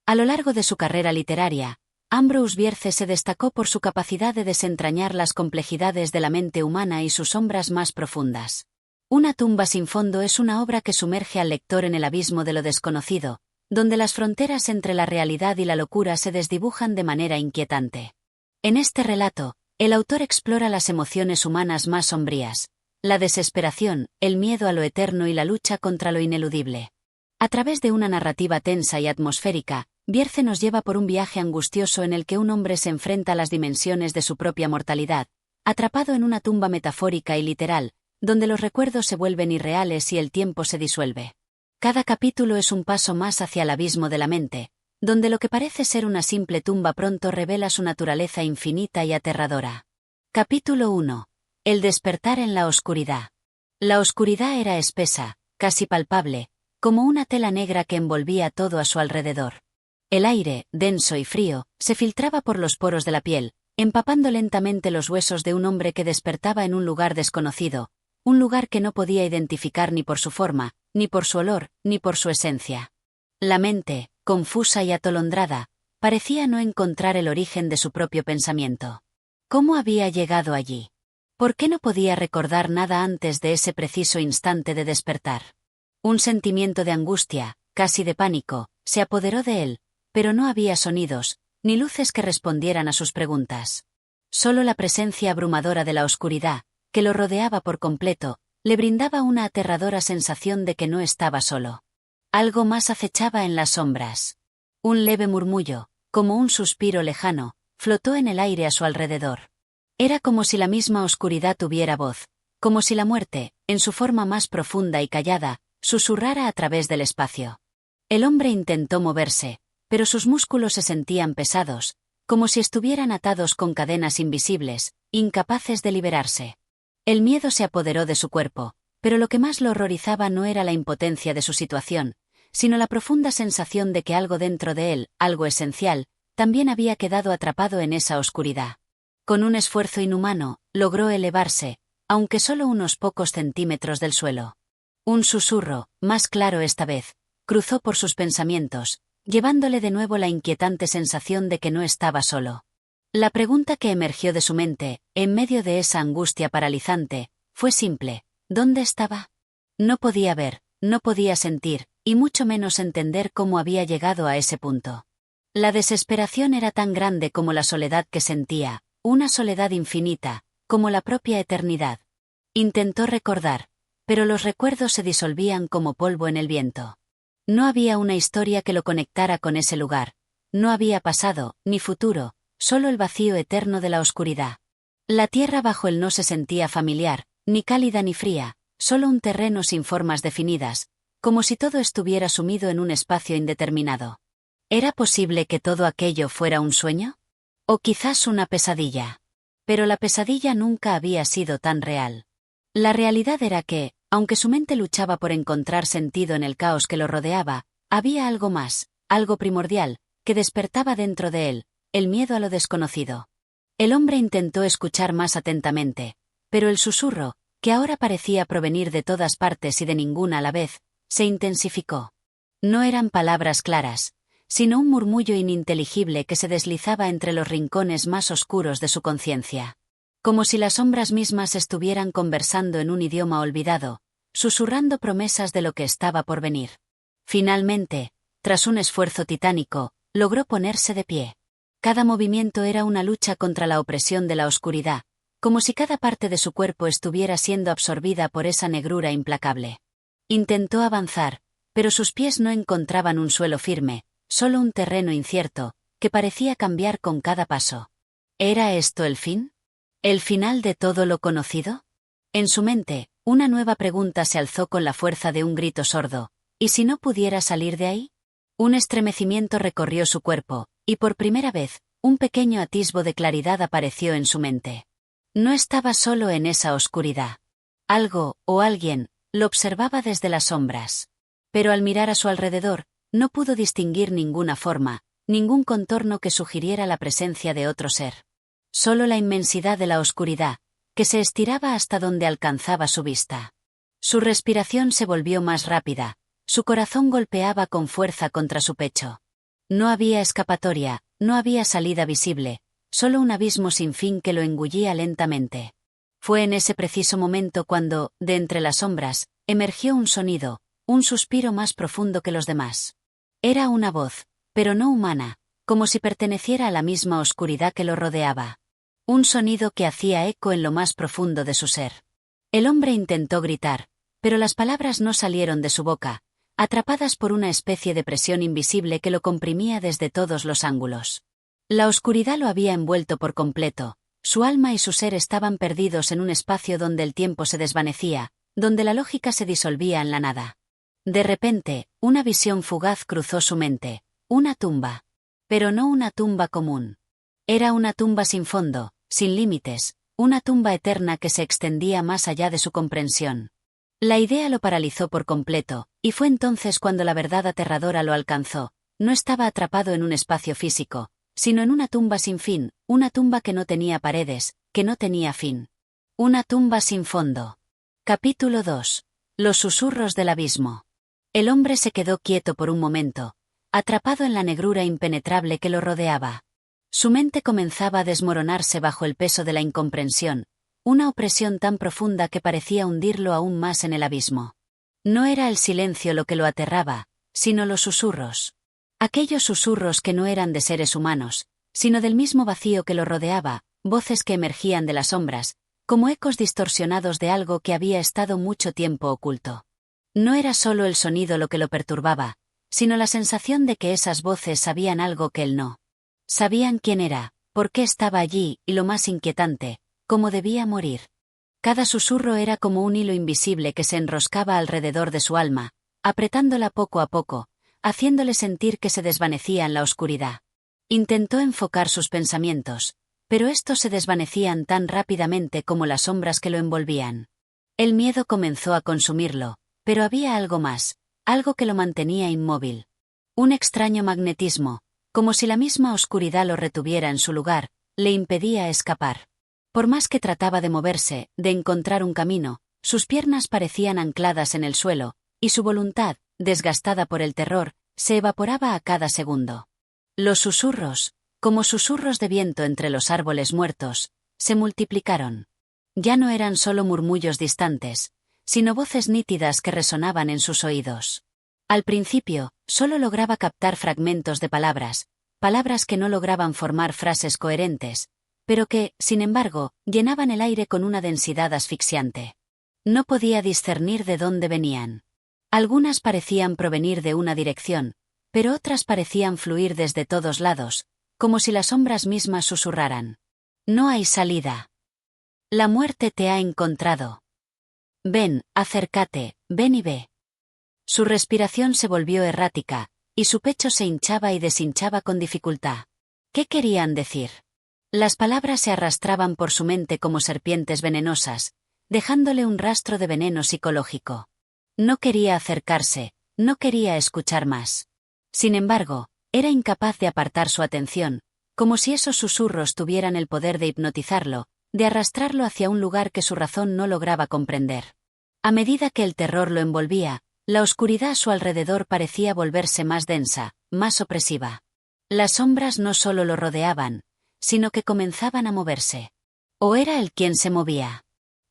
A lo largo de su carrera literaria, Ambrose Bierce se destacó por su capacidad de desentrañar las complejidades de la mente humana y sus sombras más profundas. Una tumba sin fondo es una obra que sumerge al lector en el abismo de lo desconocido, donde las fronteras entre la realidad y la locura se desdibujan de manera inquietante. En este relato, el autor explora las emociones humanas más sombrías, la desesperación, el miedo a lo eterno y la lucha contra lo ineludible. A través de una narrativa tensa y atmosférica, Bierce nos lleva por un viaje angustioso en el que un hombre se enfrenta a las dimensiones de su propia mortalidad, atrapado en una tumba metafórica y literal, donde los recuerdos se vuelven irreales y el tiempo se disuelve. Cada capítulo es un paso más hacia el abismo de la mente, donde lo que parece ser una simple tumba pronto revela su naturaleza infinita y aterradora. Capítulo 1. El despertar en la oscuridad. La oscuridad era espesa, casi palpable, como una tela negra que envolvía todo a su alrededor. El aire, denso y frío, se filtraba por los poros de la piel, empapando lentamente los huesos de un hombre que despertaba en un lugar desconocido, un lugar que no podía identificar ni por su forma, ni por su olor, ni por su esencia. La mente, confusa y atolondrada, parecía no encontrar el origen de su propio pensamiento. ¿Cómo había llegado allí? ¿Por qué no podía recordar nada antes de ese preciso instante de despertar? Un sentimiento de angustia, casi de pánico, se apoderó de él, pero no había sonidos, ni luces que respondieran a sus preguntas. Solo la presencia abrumadora de la oscuridad, que lo rodeaba por completo, le brindaba una aterradora sensación de que no estaba solo. Algo más acechaba en las sombras. Un leve murmullo, como un suspiro lejano, flotó en el aire a su alrededor. Era como si la misma oscuridad tuviera voz, como si la muerte, en su forma más profunda y callada, susurrara a través del espacio. El hombre intentó moverse, pero sus músculos se sentían pesados, como si estuvieran atados con cadenas invisibles, incapaces de liberarse. El miedo se apoderó de su cuerpo, pero lo que más lo horrorizaba no era la impotencia de su situación, sino la profunda sensación de que algo dentro de él, algo esencial, también había quedado atrapado en esa oscuridad. Con un esfuerzo inhumano, logró elevarse, aunque solo unos pocos centímetros del suelo. Un susurro, más claro esta vez, cruzó por sus pensamientos, llevándole de nuevo la inquietante sensación de que no estaba solo. La pregunta que emergió de su mente, en medio de esa angustia paralizante, fue simple: ¿dónde estaba? No podía ver, no podía sentir, y mucho menos entender cómo había llegado a ese punto. La desesperación era tan grande como la soledad que sentía, una soledad infinita, como la propia eternidad. Intentó recordar, pero los recuerdos se disolvían como polvo en el viento. No había una historia que lo conectara con ese lugar, no había pasado, ni futuro, solo el vacío eterno de la oscuridad. La tierra bajo él no se sentía familiar, ni cálida ni fría, solo un terreno sin formas definidas, como si todo estuviera sumido en un espacio indeterminado. ¿Era posible que todo aquello fuera un sueño? ¿O quizás una pesadilla? Pero la pesadilla nunca había sido tan real. La realidad era que, aunque su mente luchaba por encontrar sentido en el caos que lo rodeaba, había algo más, algo primordial, que despertaba dentro de él, el miedo a lo desconocido. El hombre intentó escuchar más atentamente, pero el susurro, que ahora parecía provenir de todas partes y de ninguna a la vez, se intensificó. No eran palabras claras, sino un murmullo ininteligible que se deslizaba entre los rincones más oscuros de su conciencia. Como si las sombras mismas estuvieran conversando en un idioma olvidado, susurrando promesas de lo que estaba por venir. Finalmente, tras un esfuerzo titánico, logró ponerse de pie. Cada movimiento era una lucha contra la opresión de la oscuridad, como si cada parte de su cuerpo estuviera siendo absorbida por esa negrura implacable. Intentó avanzar, pero sus pies no encontraban un suelo firme, solo un terreno incierto, que parecía cambiar con cada paso. ¿Era esto el fin? ¿El final de todo lo conocido? En su mente, una nueva pregunta se alzó con la fuerza de un grito sordo: ¿y si no pudiera salir de ahí? Un estremecimiento recorrió su cuerpo, y por primera vez, un pequeño atisbo de claridad apareció en su mente. No estaba solo en esa oscuridad. Algo, o alguien, lo observaba desde las sombras. Pero al mirar a su alrededor, no pudo distinguir ninguna forma, ningún contorno que sugiriera la presencia de otro ser. Solo la inmensidad de la oscuridad, que se estiraba hasta donde alcanzaba su vista. Su respiración se volvió más rápida, su corazón golpeaba con fuerza contra su pecho. No había escapatoria, no había salida visible, solo un abismo sin fin que lo engullía lentamente. Fue en ese preciso momento cuando, de entre las sombras, emergió un sonido, un suspiro más profundo que los demás. Era una voz, pero no humana, como si perteneciera a la misma oscuridad que lo rodeaba. Un sonido que hacía eco en lo más profundo de su ser. El hombre intentó gritar, pero las palabras no salieron de su boca, atrapadas por una especie de presión invisible que lo comprimía desde todos los ángulos. La oscuridad lo había envuelto por completo, su alma y su ser estaban perdidos en un espacio donde el tiempo se desvanecía, donde la lógica se disolvía en la nada. De repente, una visión fugaz cruzó su mente, una tumba. Pero no una tumba común. Era una tumba sin fondo, sin límites, una tumba eterna que se extendía más allá de su comprensión. La idea lo paralizó por completo, y fue entonces cuando la verdad aterradora lo alcanzó. No estaba atrapado en un espacio físico, sino en una tumba sin fin, una tumba que no tenía paredes, que no tenía fin. Una tumba sin fondo. Capítulo 2. Los susurros del abismo. El hombre se quedó quieto por un momento, atrapado en la negrura impenetrable que lo rodeaba. Su mente comenzaba a desmoronarse bajo el peso de la incomprensión, una opresión tan profunda que parecía hundirlo aún más en el abismo. No era el silencio lo que lo aterraba, sino los susurros. Aquellos susurros que no eran de seres humanos, sino del mismo vacío que lo rodeaba, voces que emergían de las sombras, como ecos distorsionados de algo que había estado mucho tiempo oculto. No era solo el sonido lo que lo perturbaba, sino la sensación de que esas voces sabían algo que él no. Sabían quién era, por qué estaba allí, y lo más inquietante, cómo debía morir. Cada susurro era como un hilo invisible que se enroscaba alrededor de su alma, apretándola poco a poco, haciéndole sentir que se desvanecía en la oscuridad. Intentó enfocar sus pensamientos, pero estos se desvanecían tan rápidamente como las sombras que lo envolvían. El miedo comenzó a consumirlo, pero había algo más, algo que lo mantenía inmóvil. Un extraño magnetismo, como si la misma oscuridad lo retuviera en su lugar, le impedía escapar. Por más que trataba de moverse, de encontrar un camino, sus piernas parecían ancladas en el suelo, y su voluntad, desgastada por el terror, se evaporaba a cada segundo. Los susurros, como susurros de viento entre los árboles muertos, se multiplicaron. Ya no eran solo murmullos distantes, sino voces nítidas que resonaban en sus oídos. Al principio, solo lograba captar fragmentos de palabras que no lograban formar frases coherentes, pero que, sin embargo, llenaban el aire con una densidad asfixiante. No podía discernir de dónde venían. Algunas parecían provenir de una dirección, pero otras parecían fluir desde todos lados, como si las sombras mismas susurraran. No hay salida. La muerte te ha encontrado. Ven, acércate, ven y ve. Su respiración se volvió errática, y su pecho se hinchaba y deshinchaba con dificultad. ¿Qué querían decir? Las palabras se arrastraban por su mente como serpientes venenosas, dejándole un rastro de veneno psicológico. No quería acercarse, no quería escuchar más. Sin embargo, era incapaz de apartar su atención, como si esos susurros tuvieran el poder de hipnotizarlo, de arrastrarlo hacia un lugar que su razón no lograba comprender. A medida que el terror lo envolvía, la oscuridad a su alrededor parecía volverse más densa, más opresiva. Las sombras no solo lo rodeaban, sino que comenzaban a moverse. ¿O era él quien se movía?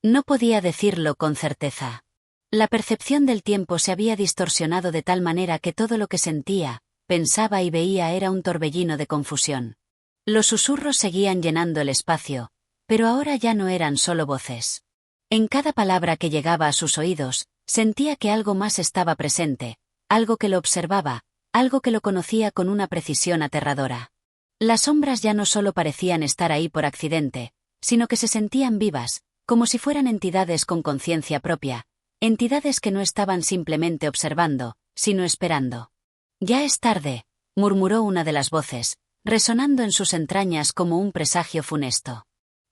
No podía decirlo con certeza. La percepción del tiempo se había distorsionado de tal manera que todo lo que sentía, pensaba y veía era un torbellino de confusión. Los susurros seguían llenando el espacio, pero ahora ya no eran solo voces. En cada palabra que llegaba a sus oídos, sentía que algo más estaba presente, algo que lo observaba, algo que lo conocía con una precisión aterradora. Las sombras ya no solo parecían estar ahí por accidente, sino que se sentían vivas, como si fueran entidades con conciencia propia, entidades que no estaban simplemente observando, sino esperando. Ya es tarde, murmuró una de las voces, resonando en sus entrañas como un presagio funesto.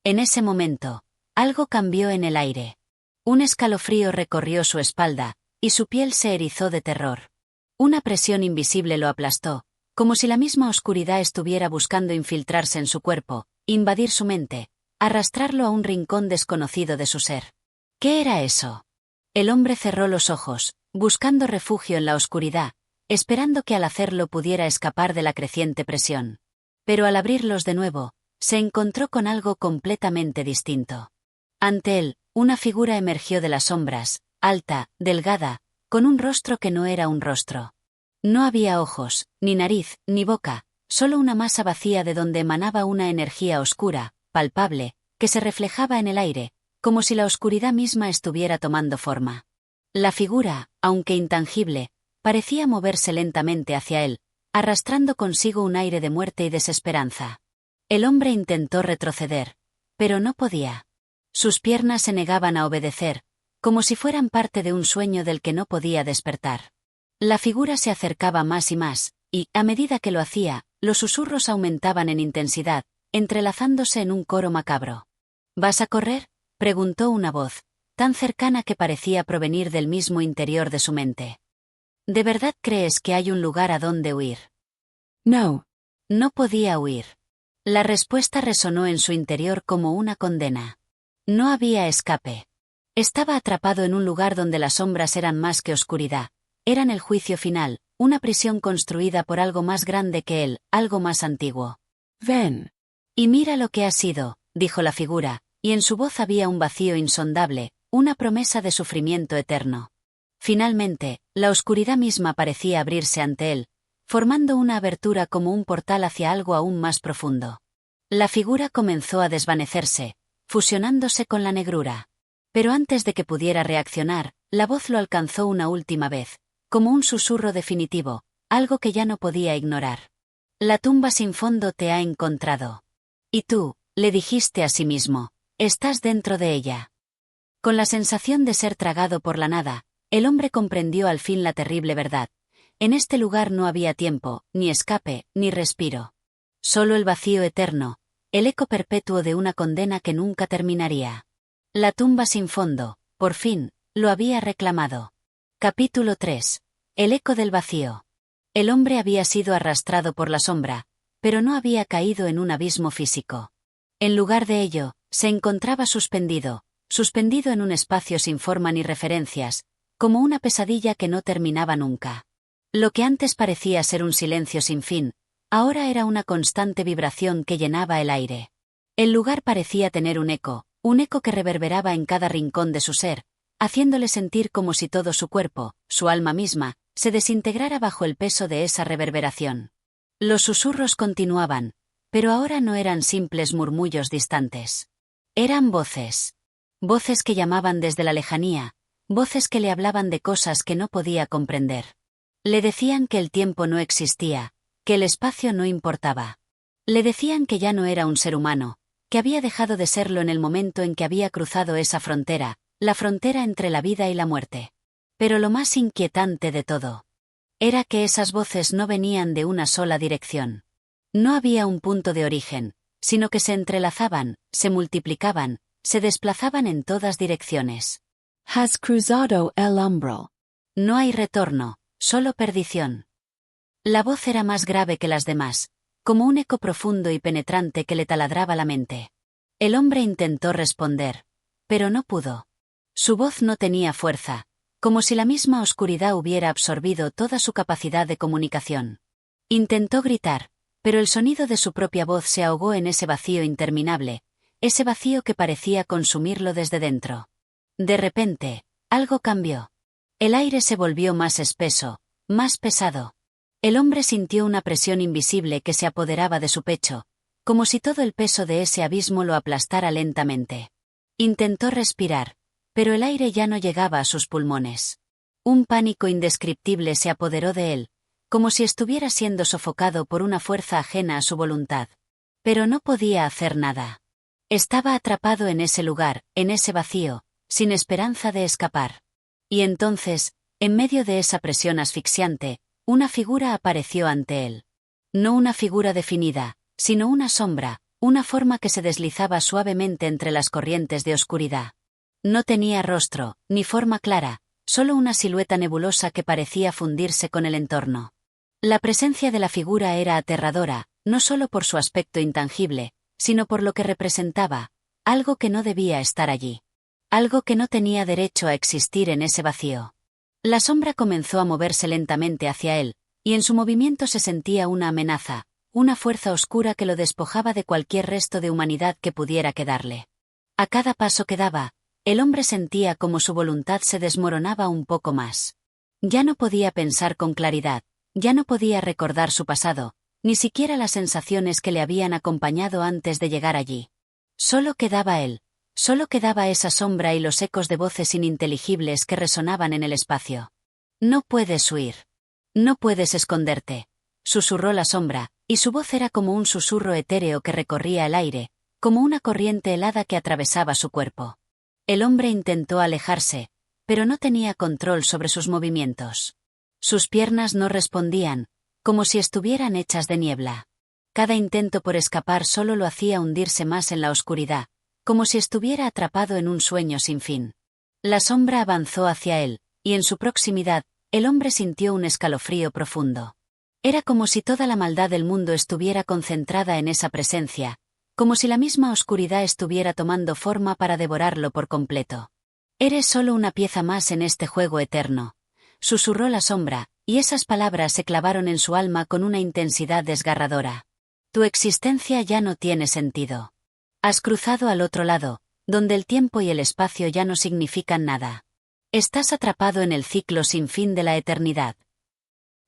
En ese momento, algo cambió en el aire. Un escalofrío recorrió su espalda, y su piel se erizó de terror. Una presión invisible lo aplastó, como si la misma oscuridad estuviera buscando infiltrarse en su cuerpo, invadir su mente, arrastrarlo a un rincón desconocido de su ser. ¿Qué era eso? El hombre cerró los ojos, buscando refugio en la oscuridad, esperando que al hacerlo pudiera escapar de la creciente presión. Pero al abrirlos de nuevo, se encontró con algo completamente distinto. Ante él, una figura emergió de las sombras, alta, delgada, con un rostro que no era un rostro. No había ojos, ni nariz, ni boca, solo una masa vacía de donde emanaba una energía oscura, palpable, que se reflejaba en el aire, como si la oscuridad misma estuviera tomando forma. La figura, aunque intangible, parecía moverse lentamente hacia él, arrastrando consigo un aire de muerte y desesperanza. El hombre intentó retroceder, pero no podía. Sus piernas se negaban a obedecer, como si fueran parte de un sueño del que no podía despertar. La figura se acercaba más y más, y, a medida que lo hacía, los susurros aumentaban en intensidad, entrelazándose en un coro macabro. ¿Vas a correr?, preguntó una voz, tan cercana que parecía provenir del mismo interior de su mente. ¿De verdad crees que hay un lugar a donde huir? No. No podía huir. La respuesta resonó en su interior como una condena. No había escape. Estaba atrapado en un lugar donde las sombras eran más que oscuridad. Eran el juicio final, una prisión construida por algo más grande que él, algo más antiguo. Ven. Y mira lo que ha sido, dijo la figura, y en su voz había un vacío insondable, una promesa de sufrimiento eterno. Finalmente, la oscuridad misma parecía abrirse ante él, formando una abertura como un portal hacia algo aún más profundo. La figura comenzó a desvanecerse, fusionándose con la negrura. Pero antes de que pudiera reaccionar, la voz lo alcanzó una última vez, como un susurro definitivo, algo que ya no podía ignorar. La tumba sin fondo te ha encontrado. Y tú, le dijiste a sí mismo, estás dentro de ella. Con la sensación de ser tragado por la nada, el hombre comprendió al fin la terrible verdad. En este lugar no había tiempo, ni escape, ni respiro. Solo el vacío eterno, el eco perpetuo de una condena que nunca terminaría. La tumba sin fondo, por fin, lo había reclamado. Capítulo 3. El eco del vacío. El hombre había sido arrastrado por la sombra, pero no había caído en un abismo físico. En lugar de ello, se encontraba suspendido en un espacio sin forma ni referencias, como una pesadilla que no terminaba nunca. Lo que antes parecía ser un silencio sin fin, ahora era una constante vibración que llenaba el aire. El lugar parecía tener un eco que reverberaba en cada rincón de su ser, haciéndole sentir como si todo su cuerpo, su alma misma, se desintegrara bajo el peso de esa reverberación. Los susurros continuaban, pero ahora no eran simples murmullos distantes. Eran voces. Voces que llamaban desde la lejanía, voces que le hablaban de cosas que no podía comprender. Le decían que el tiempo no existía, que el espacio no importaba. Le decían que ya no era un ser humano, que había dejado de serlo en el momento en que había cruzado esa frontera, la frontera entre la vida y la muerte. Pero lo más inquietante de todo era que esas voces no venían de una sola dirección. No había un punto de origen, sino que se entrelazaban, se multiplicaban, se desplazaban en todas direcciones. Has cruzado el umbral. No hay retorno, solo perdición. La voz era más grave que las demás, como un eco profundo y penetrante que le taladraba la mente. El hombre intentó responder, pero no pudo. Su voz no tenía fuerza, como si la misma oscuridad hubiera absorbido toda su capacidad de comunicación. Intentó gritar, pero el sonido de su propia voz se ahogó en ese vacío interminable, ese vacío que parecía consumirlo desde dentro. De repente, algo cambió. El aire se volvió más espeso, más pesado. El hombre sintió una presión invisible que se apoderaba de su pecho, como si todo el peso de ese abismo lo aplastara lentamente. Intentó respirar, pero el aire ya no llegaba a sus pulmones. Un pánico indescriptible se apoderó de él, como si estuviera siendo sofocado por una fuerza ajena a su voluntad. Pero no podía hacer nada. Estaba atrapado en ese lugar, en ese vacío, sin esperanza de escapar. Y entonces, en medio de esa presión asfixiante, una figura apareció ante él. No una figura definida, sino una sombra, una forma que se deslizaba suavemente entre las corrientes de oscuridad. No tenía rostro, ni forma clara, solo una silueta nebulosa que parecía fundirse con el entorno. La presencia de la figura era aterradora, no solo por su aspecto intangible, sino por lo que representaba, algo que no debía estar allí. Algo que no tenía derecho a existir en ese vacío. La sombra comenzó a moverse lentamente hacia él, y en su movimiento se sentía una amenaza, una fuerza oscura que lo despojaba de cualquier resto de humanidad que pudiera quedarle. A cada paso que daba, el hombre sentía como su voluntad se desmoronaba un poco más. Ya no podía pensar con claridad, ya no podía recordar su pasado, ni siquiera las sensaciones que le habían acompañado antes de llegar allí. Solo quedaba él, solo quedaba esa sombra y los ecos de voces ininteligibles que resonaban en el espacio. No puedes huir. No puedes esconderte, susurró la sombra, y su voz era como un susurro etéreo que recorría el aire, como una corriente helada que atravesaba su cuerpo. El hombre intentó alejarse, pero no tenía control sobre sus movimientos. Sus piernas no respondían, como si estuvieran hechas de niebla. Cada intento por escapar solo lo hacía hundirse más en la oscuridad, como si estuviera atrapado en un sueño sin fin. La sombra avanzó hacia él, y en su proximidad, el hombre sintió un escalofrío profundo. Era como si toda la maldad del mundo estuviera concentrada en esa presencia, como si la misma oscuridad estuviera tomando forma para devorarlo por completo. Eres solo una pieza más en este juego eterno, susurró la sombra, y esas palabras se clavaron en su alma con una intensidad desgarradora. Tu existencia ya no tiene sentido. Has cruzado al otro lado, donde el tiempo y el espacio ya no significan nada. Estás atrapado en el ciclo sin fin de la eternidad.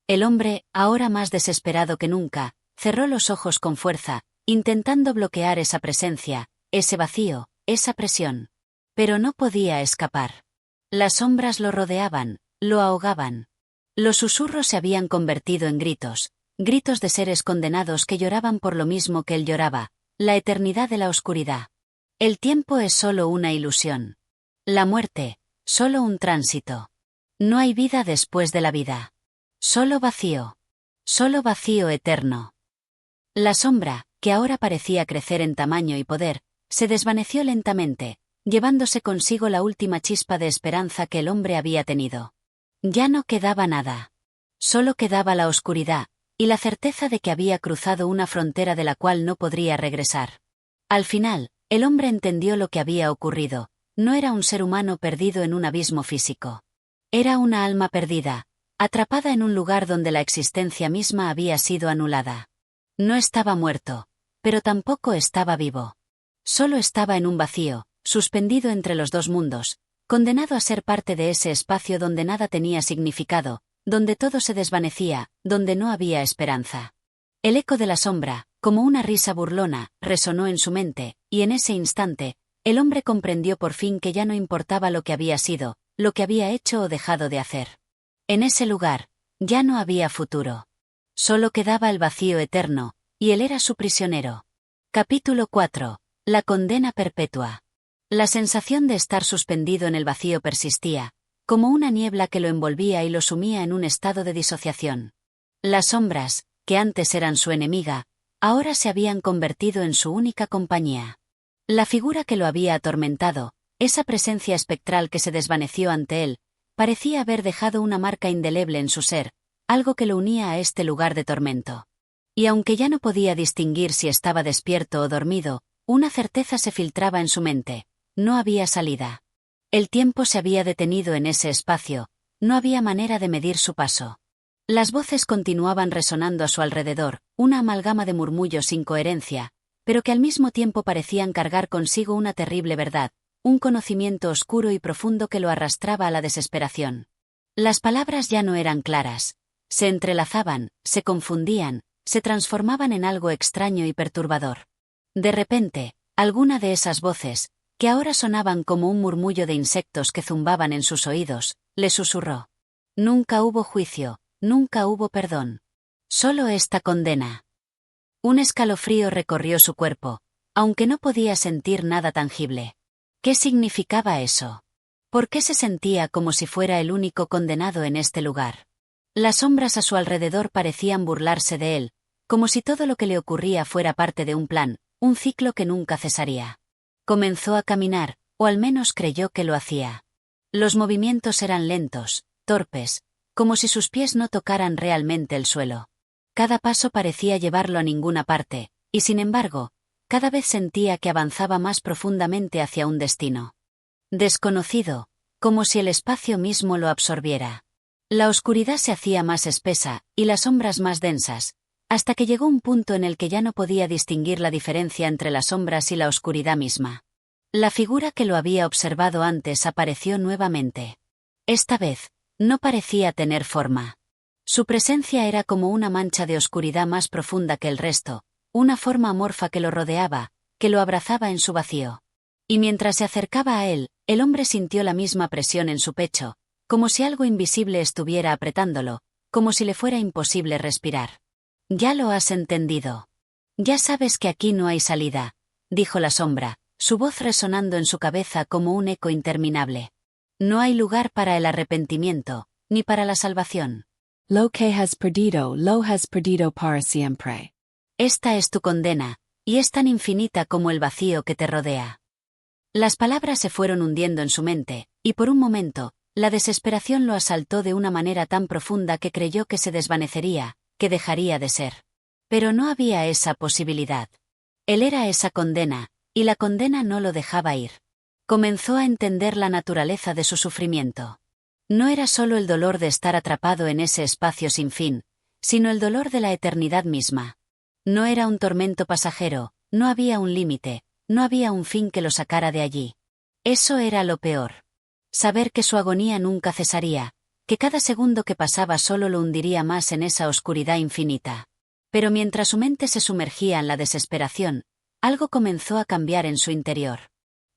El hombre, ahora más desesperado que nunca, cerró los ojos con fuerza, intentando bloquear esa presencia, ese vacío, esa presión. Pero no podía escapar. Las sombras lo rodeaban, lo ahogaban. Los susurros se habían convertido en gritos, gritos de seres condenados que lloraban por lo mismo que él lloraba, la eternidad de la oscuridad. El tiempo es solo una ilusión. La muerte, solo un tránsito. No hay vida después de la vida. Solo vacío eterno. La sombra, que ahora parecía crecer en tamaño y poder, se desvaneció lentamente, llevándose consigo la última chispa de esperanza que el hombre había tenido. Ya no quedaba nada. Solo quedaba la oscuridad, y la certeza de que había cruzado una frontera de la cual no podría regresar. Al final, el hombre entendió lo que había ocurrido. No era un ser humano perdido en un abismo físico. Era una alma perdida, atrapada en un lugar donde la existencia misma había sido anulada. No estaba muerto, pero tampoco estaba vivo. Solo estaba en un vacío, suspendido entre los dos mundos, condenado a ser parte de ese espacio donde nada tenía significado, donde todo se desvanecía, donde no había esperanza. El eco de la sombra, como una risa burlona, resonó en su mente, y en ese instante, el hombre comprendió por fin que ya no importaba lo que había sido, lo que había hecho o dejado de hacer. En ese lugar, ya no había futuro. Solo quedaba el vacío eterno, y él era su prisionero. Capítulo 4. La condena perpetua. La sensación de estar suspendido en el vacío persistía, como una niebla que lo envolvía y lo sumía en un estado de disociación. Las sombras, que antes eran su enemiga, ahora se habían convertido en su única compañía. La figura que lo había atormentado, esa presencia espectral que se desvaneció ante él, parecía haber dejado una marca indeleble en su ser, algo que lo unía a este lugar de tormento. Y aunque ya no podía distinguir si estaba despierto o dormido, una certeza se filtraba en su mente: no había salida. El tiempo se había detenido en ese espacio, no había manera de medir su paso. Las voces continuaban resonando a su alrededor, una amalgama de murmullos sin coherencia, pero que al mismo tiempo parecían cargar consigo una terrible verdad, un conocimiento oscuro y profundo que lo arrastraba a la desesperación. Las palabras ya no eran claras. Se entrelazaban, se confundían, se transformaban en algo extraño y perturbador. De repente, alguna de esas voces, que ahora sonaban como un murmullo de insectos que zumbaban en sus oídos, le susurró: nunca hubo juicio, nunca hubo perdón. Solo esta condena. Un escalofrío recorrió su cuerpo, aunque no podía sentir nada tangible. ¿Qué significaba eso? ¿Por qué se sentía como si fuera el único condenado en este lugar? Las sombras a su alrededor parecían burlarse de él, como si todo lo que le ocurría fuera parte de un plan, un ciclo que nunca cesaría. Comenzó a caminar, o al menos creyó que lo hacía. Los movimientos eran lentos, torpes, como si sus pies no tocaran realmente el suelo. Cada paso parecía llevarlo a ninguna parte, y sin embargo, cada vez sentía que avanzaba más profundamente hacia un destino desconocido, como si el espacio mismo lo absorbiera. La oscuridad se hacía más espesa, y las sombras más densas, hasta que llegó un punto en el que ya no podía distinguir la diferencia entre las sombras y la oscuridad misma. La figura que lo había observado antes apareció nuevamente. Esta vez, no parecía tener forma. Su presencia era como una mancha de oscuridad más profunda que el resto, una forma amorfa que lo rodeaba, que lo abrazaba en su vacío. Y mientras se acercaba a él, el hombre sintió la misma presión en su pecho, como si algo invisible estuviera apretándolo, como si le fuera imposible respirar. «Ya lo has entendido. Ya sabes que aquí no hay salida», dijo la sombra, su voz resonando en su cabeza como un eco interminable. «No hay lugar para el arrepentimiento, ni para la salvación. Lo has perdido para siempre. Esta es tu condena, y es tan infinita como el vacío que te rodea». Las palabras se fueron hundiendo en su mente, y por un momento, la desesperación lo asaltó de una manera tan profunda que creyó que se desvanecería, que dejaría de ser. Pero no había esa posibilidad. Él era esa condena, y la condena no lo dejaba ir. Comenzó a entender la naturaleza de su sufrimiento. No era solo el dolor de estar atrapado en ese espacio sin fin, sino el dolor de la eternidad misma. No era un tormento pasajero, no había un límite, no había un fin que lo sacara de allí. Eso era lo peor. Saber que su agonía nunca cesaría, que cada segundo que pasaba solo lo hundiría más en esa oscuridad infinita. Pero mientras su mente se sumergía en la desesperación, algo comenzó a cambiar en su interior.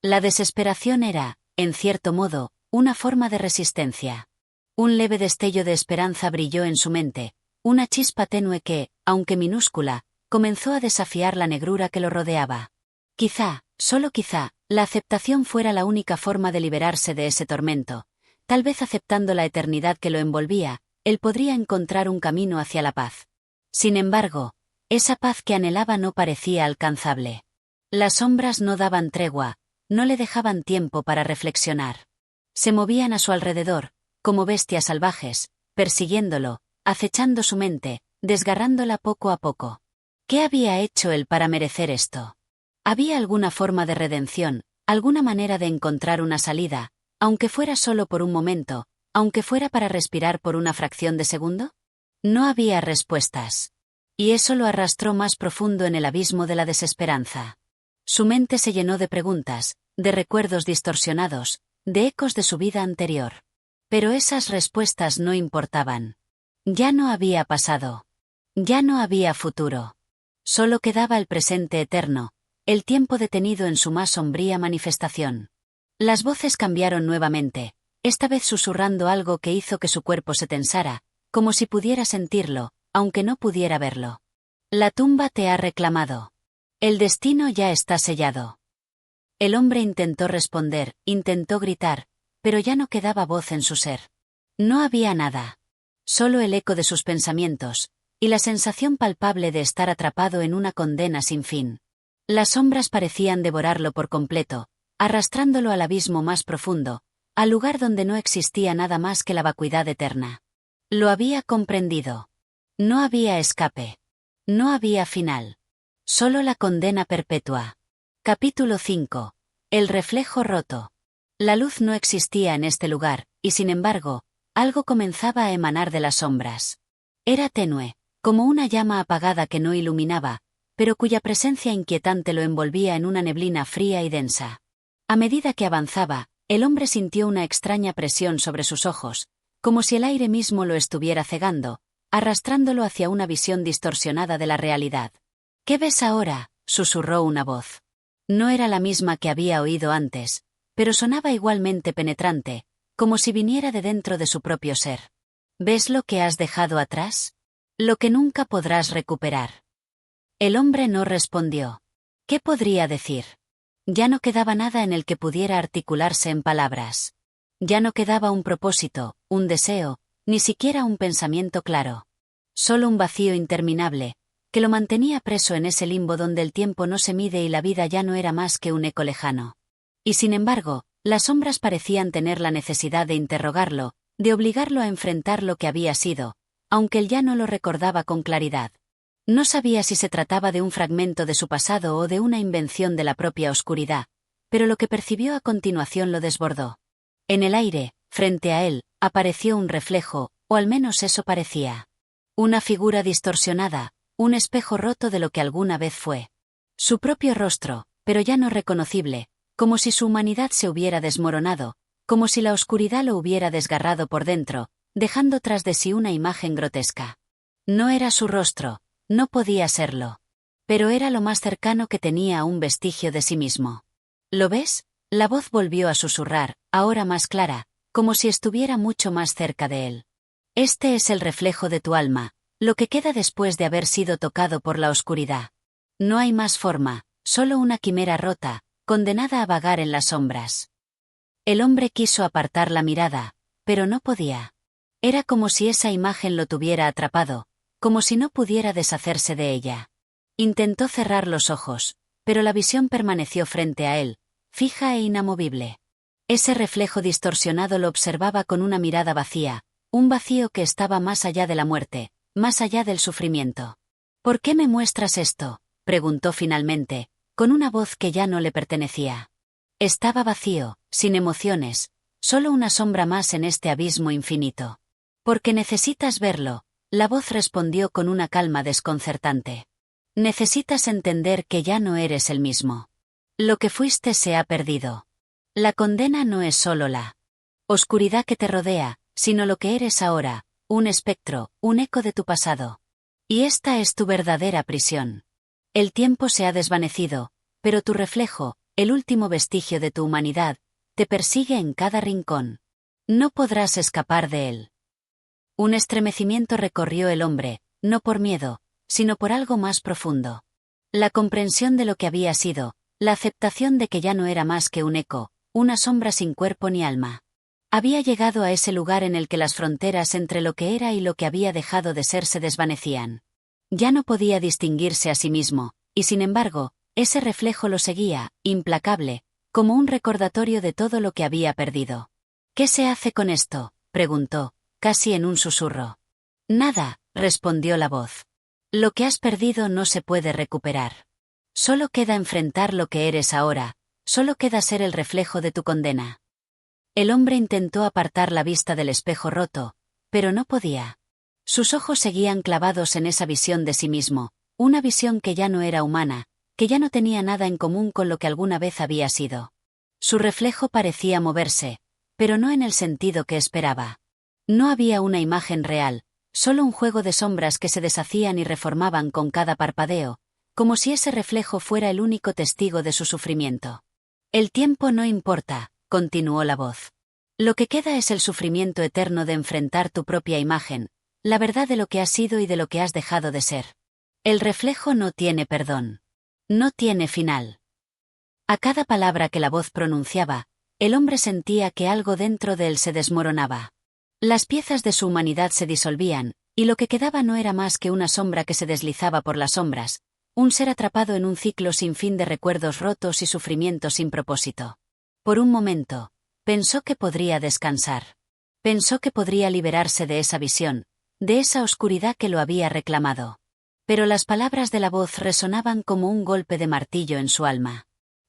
La desesperación era, en cierto modo, una forma de resistencia. Un leve destello de esperanza brilló en su mente, una chispa tenue que, aunque minúscula, comenzó a desafiar la negrura que lo rodeaba. Quizá, solo quizá, la aceptación fuera la única forma de liberarse de ese tormento. Tal vez aceptando la eternidad que lo envolvía, él podría encontrar un camino hacia la paz. Sin embargo, esa paz que anhelaba no parecía alcanzable. Las sombras no daban tregua, no le dejaban tiempo para reflexionar. Se movían a su alrededor, como bestias salvajes, persiguiéndolo, acechando su mente, desgarrándola poco a poco. ¿Qué había hecho él para merecer esto? ¿Había alguna forma de redención, alguna manera de encontrar una salida, aunque fuera solo por un momento, aunque fuera para respirar por una fracción de segundo? No había respuestas. Y eso lo arrastró más profundo en el abismo de la desesperanza. Su mente se llenó de preguntas, de recuerdos distorsionados, de ecos de su vida anterior. Pero esas respuestas no importaban. Ya no había pasado. Ya no había futuro. Solo quedaba el presente eterno, el tiempo detenido en su más sombría manifestación. Las voces cambiaron nuevamente, esta vez susurrando algo que hizo que su cuerpo se tensara, como si pudiera sentirlo, aunque no pudiera verlo. La tumba te ha reclamado. El destino ya está sellado. El hombre intentó responder, intentó gritar, pero ya no quedaba voz en su ser. No había nada. Solo el eco de sus pensamientos, y la sensación palpable de estar atrapado en una condena sin fin. Las sombras parecían devorarlo por completo, arrastrándolo al abismo más profundo, al lugar donde no existía nada más que la vacuidad eterna. Lo había comprendido. No había escape. No había final. Solo la condena perpetua. Capítulo 5. El reflejo roto. La luz no existía en este lugar, y sin embargo, algo comenzaba a emanar de las sombras. Era tenue, como una llama apagada que no iluminaba, pero cuya presencia inquietante lo envolvía en una neblina fría y densa. A medida que avanzaba, el hombre sintió una extraña presión sobre sus ojos, como si el aire mismo lo estuviera cegando, arrastrándolo hacia una visión distorsionada de la realidad. «¿Qué ves ahora?», susurró una voz. No era la misma que había oído antes, pero sonaba igualmente penetrante, como si viniera de dentro de su propio ser. «¿Ves lo que has dejado atrás? Lo que nunca podrás recuperar». El hombre no respondió. ¿Qué podría decir? Ya no quedaba nada en el que pudiera articularse en palabras. Ya no quedaba un propósito, un deseo, ni siquiera un pensamiento claro. Solo un vacío interminable, que lo mantenía preso en ese limbo donde el tiempo no se mide y la vida ya no era más que un eco lejano. Y sin embargo, las sombras parecían tener la necesidad de interrogarlo, de obligarlo a enfrentar lo que había sido, aunque él ya no lo recordaba con claridad. No sabía si se trataba de un fragmento de su pasado o de una invención de la propia oscuridad, pero lo que percibió a continuación lo desbordó. En el aire, frente a él, apareció un reflejo, o al menos eso parecía. Una figura distorsionada, un espejo roto de lo que alguna vez fue. Su propio rostro, pero ya no reconocible, como si su humanidad se hubiera desmoronado, como si la oscuridad lo hubiera desgarrado por dentro, dejando tras de sí una imagen grotesca. No era su rostro, no podía serlo. Pero era lo más cercano que tenía a un vestigio de sí mismo. ¿Lo ves? La voz volvió a susurrar, ahora más clara, como si estuviera mucho más cerca de él. Este es el reflejo de tu alma, lo que queda después de haber sido tocado por la oscuridad. No hay más forma, solo una quimera rota, condenada a vagar en las sombras. El hombre quiso apartar la mirada, pero no podía. Era como si esa imagen lo tuviera atrapado, como si no pudiera deshacerse de ella. Intentó cerrar los ojos, pero la visión permaneció frente a él, fija e inamovible. Ese reflejo distorsionado lo observaba con una mirada vacía, un vacío que estaba más allá de la muerte, más allá del sufrimiento. ¿Por qué me muestras esto?, preguntó finalmente, con una voz que ya no le pertenecía. Estaba vacío, sin emociones, solo una sombra más en este abismo infinito. Porque necesitas verlo, la voz respondió con una calma desconcertante. Necesitas entender que ya no eres el mismo. Lo que fuiste se ha perdido. La condena no es solo la oscuridad que te rodea, sino lo que eres ahora, un espectro, un eco de tu pasado. Y esta es tu verdadera prisión. El tiempo se ha desvanecido, pero tu reflejo, el último vestigio de tu humanidad, te persigue en cada rincón. No podrás escapar de él. Un estremecimiento recorrió el hombre, no por miedo, sino por algo más profundo. La comprensión de lo que había sido, la aceptación de que ya no era más que un eco, una sombra sin cuerpo ni alma. Había llegado a ese lugar en el que las fronteras entre lo que era y lo que había dejado de ser se desvanecían. Ya no podía distinguirse a sí mismo, y sin embargo, ese reflejo lo seguía, implacable, como un recordatorio de todo lo que había perdido. ¿Qué se hace con esto?, preguntó, casi en un susurro. Nada, respondió la voz. Lo que has perdido no se puede recuperar. Solo queda enfrentar lo que eres ahora, solo queda ser el reflejo de tu condena. El hombre intentó apartar la vista del espejo roto, pero no podía. Sus ojos seguían clavados en esa visión de sí mismo, una visión que ya no era humana, que ya no tenía nada en común con lo que alguna vez había sido. Su reflejo parecía moverse, pero no en el sentido que esperaba. No había una imagen real, solo un juego de sombras que se deshacían y reformaban con cada parpadeo, como si ese reflejo fuera el único testigo de su sufrimiento. El tiempo no importa, continuó la voz. Lo que queda es el sufrimiento eterno de enfrentar tu propia imagen, la verdad de lo que has sido y de lo que has dejado de ser. El reflejo no tiene perdón. No tiene final. A cada palabra que la voz pronunciaba, el hombre sentía que algo dentro de él se desmoronaba. Las piezas de su humanidad se disolvían, y lo que quedaba no era más que una sombra que se deslizaba por las sombras, un ser atrapado en un ciclo sin fin de recuerdos rotos y sufrimientos sin propósito. Por un momento, pensó que podría descansar. Pensó que podría liberarse de esa visión, de esa oscuridad que lo había reclamado. Pero las palabras de la voz resonaban como un golpe de martillo en su alma.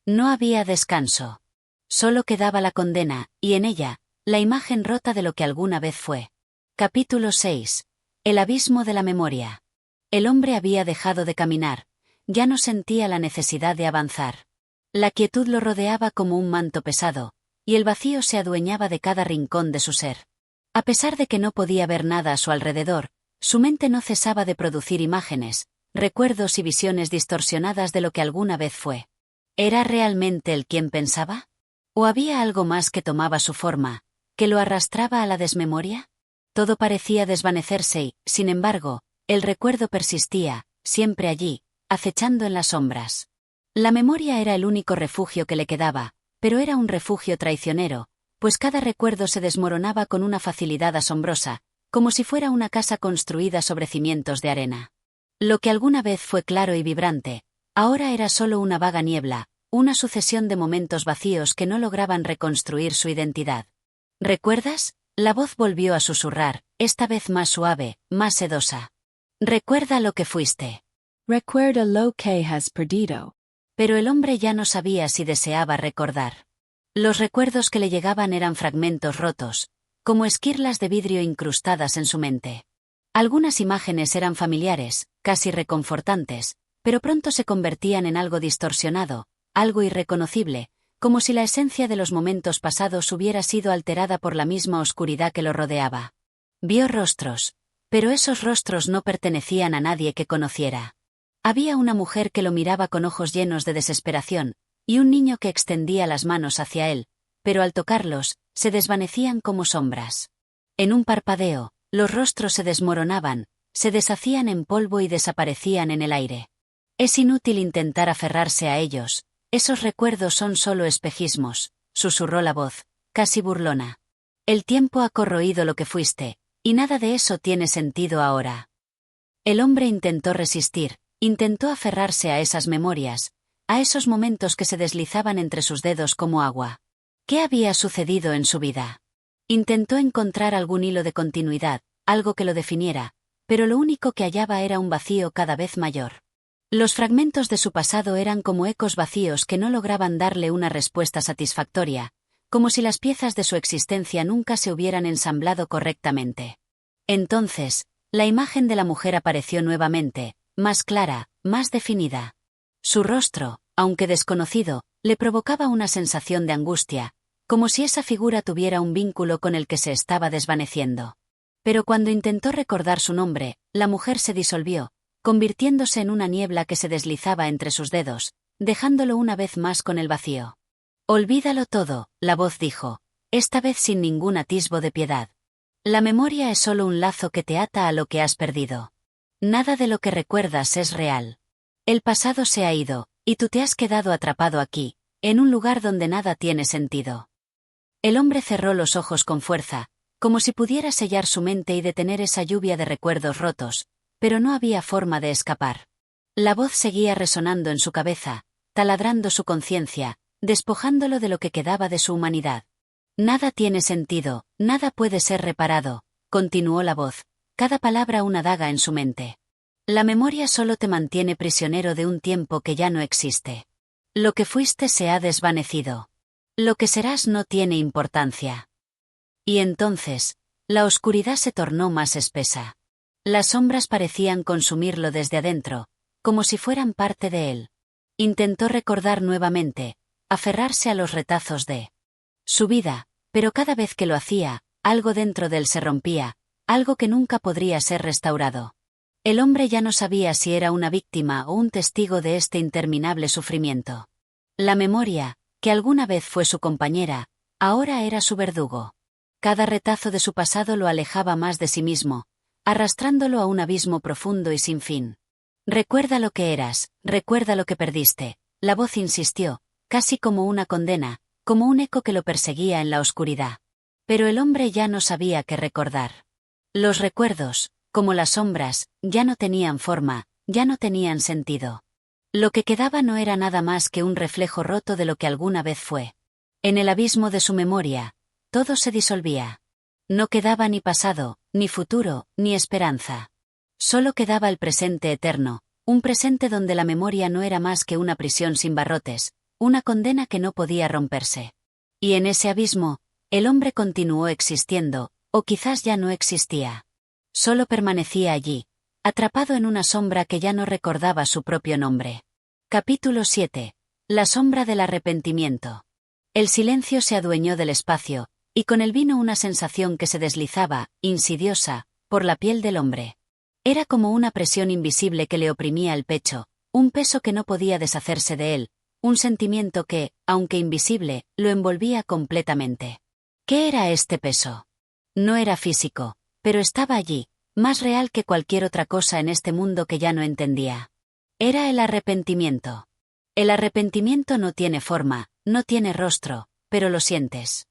No había descanso. Solo quedaba la condena, y en ella, la imagen rota de lo que alguna vez fue. Capítulo 6. El abismo de la memoria. El hombre había dejado de caminar, ya no sentía la necesidad de avanzar. La quietud lo rodeaba como un manto pesado, y el vacío se adueñaba de cada rincón de su ser. A pesar de que no podía ver nada a su alrededor, su mente no cesaba de producir imágenes, recuerdos y visiones distorsionadas de lo que alguna vez fue. ¿Era realmente él quien pensaba? ¿O había algo más que tomaba su forma, que lo arrastraba a la desmemoria? Todo parecía desvanecerse y, sin embargo, el recuerdo persistía, siempre allí, acechando en las sombras. La memoria era el único refugio que le quedaba, pero era un refugio traicionero, pues cada recuerdo se desmoronaba con una facilidad asombrosa, como si fuera una casa construida sobre cimientos de arena. Lo que alguna vez fue claro y vibrante, ahora era solo una vaga niebla, una sucesión de momentos vacíos que no lograban reconstruir su identidad. ¿Recuerdas? La voz volvió a susurrar, esta vez más suave, más sedosa. Recuerda lo que fuiste. Recuerda lo que has perdido. Pero el hombre ya no sabía si deseaba recordar. Los recuerdos que le llegaban eran fragmentos rotos, como esquirlas de vidrio incrustadas en su mente. Algunas imágenes eran familiares, casi reconfortantes, pero pronto se convertían en algo distorsionado, algo irreconocible, como si la esencia de los momentos pasados hubiera sido alterada por la misma oscuridad que lo rodeaba. Vio rostros, pero esos rostros no pertenecían a nadie que conociera. Había una mujer que lo miraba con ojos llenos de desesperación, y un niño que extendía las manos hacia él, pero al tocarlos, se desvanecían como sombras. En un parpadeo, los rostros se desmoronaban, se deshacían en polvo y desaparecían en el aire. Es inútil intentar aferrarse a ellos, esos recuerdos son solo espejismos, susurró la voz, casi burlona. El tiempo ha corroído lo que fuiste, y nada de eso tiene sentido ahora. El hombre intentó resistir, intentó aferrarse a esas memorias, a esos momentos que se deslizaban entre sus dedos como agua. ¿Qué había sucedido en su vida? Intentó encontrar algún hilo de continuidad, algo que lo definiera, pero lo único que hallaba era un vacío cada vez mayor. Los fragmentos de su pasado eran como ecos vacíos que no lograban darle una respuesta satisfactoria, como si las piezas de su existencia nunca se hubieran ensamblado correctamente. Entonces, la imagen de la mujer apareció nuevamente, más clara, más definida. Su rostro, aunque desconocido, le provocaba una sensación de angustia, como si esa figura tuviera un vínculo con el que se estaba desvaneciendo. Pero cuando intentó recordar su nombre, la mujer se disolvió, convirtiéndose en una niebla que se deslizaba entre sus dedos, dejándolo una vez más con el vacío. Olvídalo todo, la voz dijo, esta vez sin ningún atisbo de piedad. La memoria es solo un lazo que te ata a lo que has perdido. Nada de lo que recuerdas es real. El pasado se ha ido, y tú te has quedado atrapado aquí, en un lugar donde nada tiene sentido. El hombre cerró los ojos con fuerza, como si pudiera sellar su mente y detener esa lluvia de recuerdos rotos, pero no había forma de escapar. La voz seguía resonando en su cabeza, taladrando su conciencia, despojándolo de lo que quedaba de su humanidad. Nada tiene sentido, nada puede ser reparado, continuó la voz, cada palabra una daga en su mente. La memoria solo te mantiene prisionero de un tiempo que ya no existe. Lo que fuiste se ha desvanecido. Lo que serás no tiene importancia. Y entonces, la oscuridad se tornó más espesa. Las sombras parecían consumirlo desde adentro, como si fueran parte de él. Intentó recordar nuevamente, aferrarse a los retazos de su vida, pero cada vez que lo hacía, algo dentro de él se rompía, algo que nunca podría ser restaurado. El hombre ya no sabía si era una víctima o un testigo de este interminable sufrimiento. La memoria, que alguna vez fue su compañera, ahora era su verdugo. Cada retazo de su pasado lo alejaba más de sí mismo, arrastrándolo a un abismo profundo y sin fin. Recuerda lo que eras, recuerda lo que perdiste, la voz insistió, casi como una condena, como un eco que lo perseguía en la oscuridad. Pero el hombre ya no sabía qué recordar. Los recuerdos, como las sombras, ya no tenían forma, ya no tenían sentido. Lo que quedaba no era nada más que un reflejo roto de lo que alguna vez fue. En el abismo de su memoria, todo se disolvía. No quedaba ni pasado, ni futuro, ni esperanza. Solo quedaba el presente eterno, un presente donde la memoria no era más que una prisión sin barrotes, una condena que no podía romperse. Y en ese abismo, el hombre continuó existiendo, o quizás ya no existía. Solo permanecía allí, atrapado en una sombra que ya no recordaba su propio nombre. Capítulo 7. La sombra del arrepentimiento. El silencio se adueñó del espacio, y con él vino una sensación que se deslizaba, insidiosa, por la piel del hombre. Era como una presión invisible que le oprimía el pecho, un peso que no podía deshacerse de él, un sentimiento que, aunque invisible, lo envolvía completamente. ¿Qué era este peso? No era físico, pero estaba allí, más real que cualquier otra cosa en este mundo que ya no entendía. Era el arrepentimiento. El arrepentimiento no tiene forma, no tiene rostro, pero lo sientes.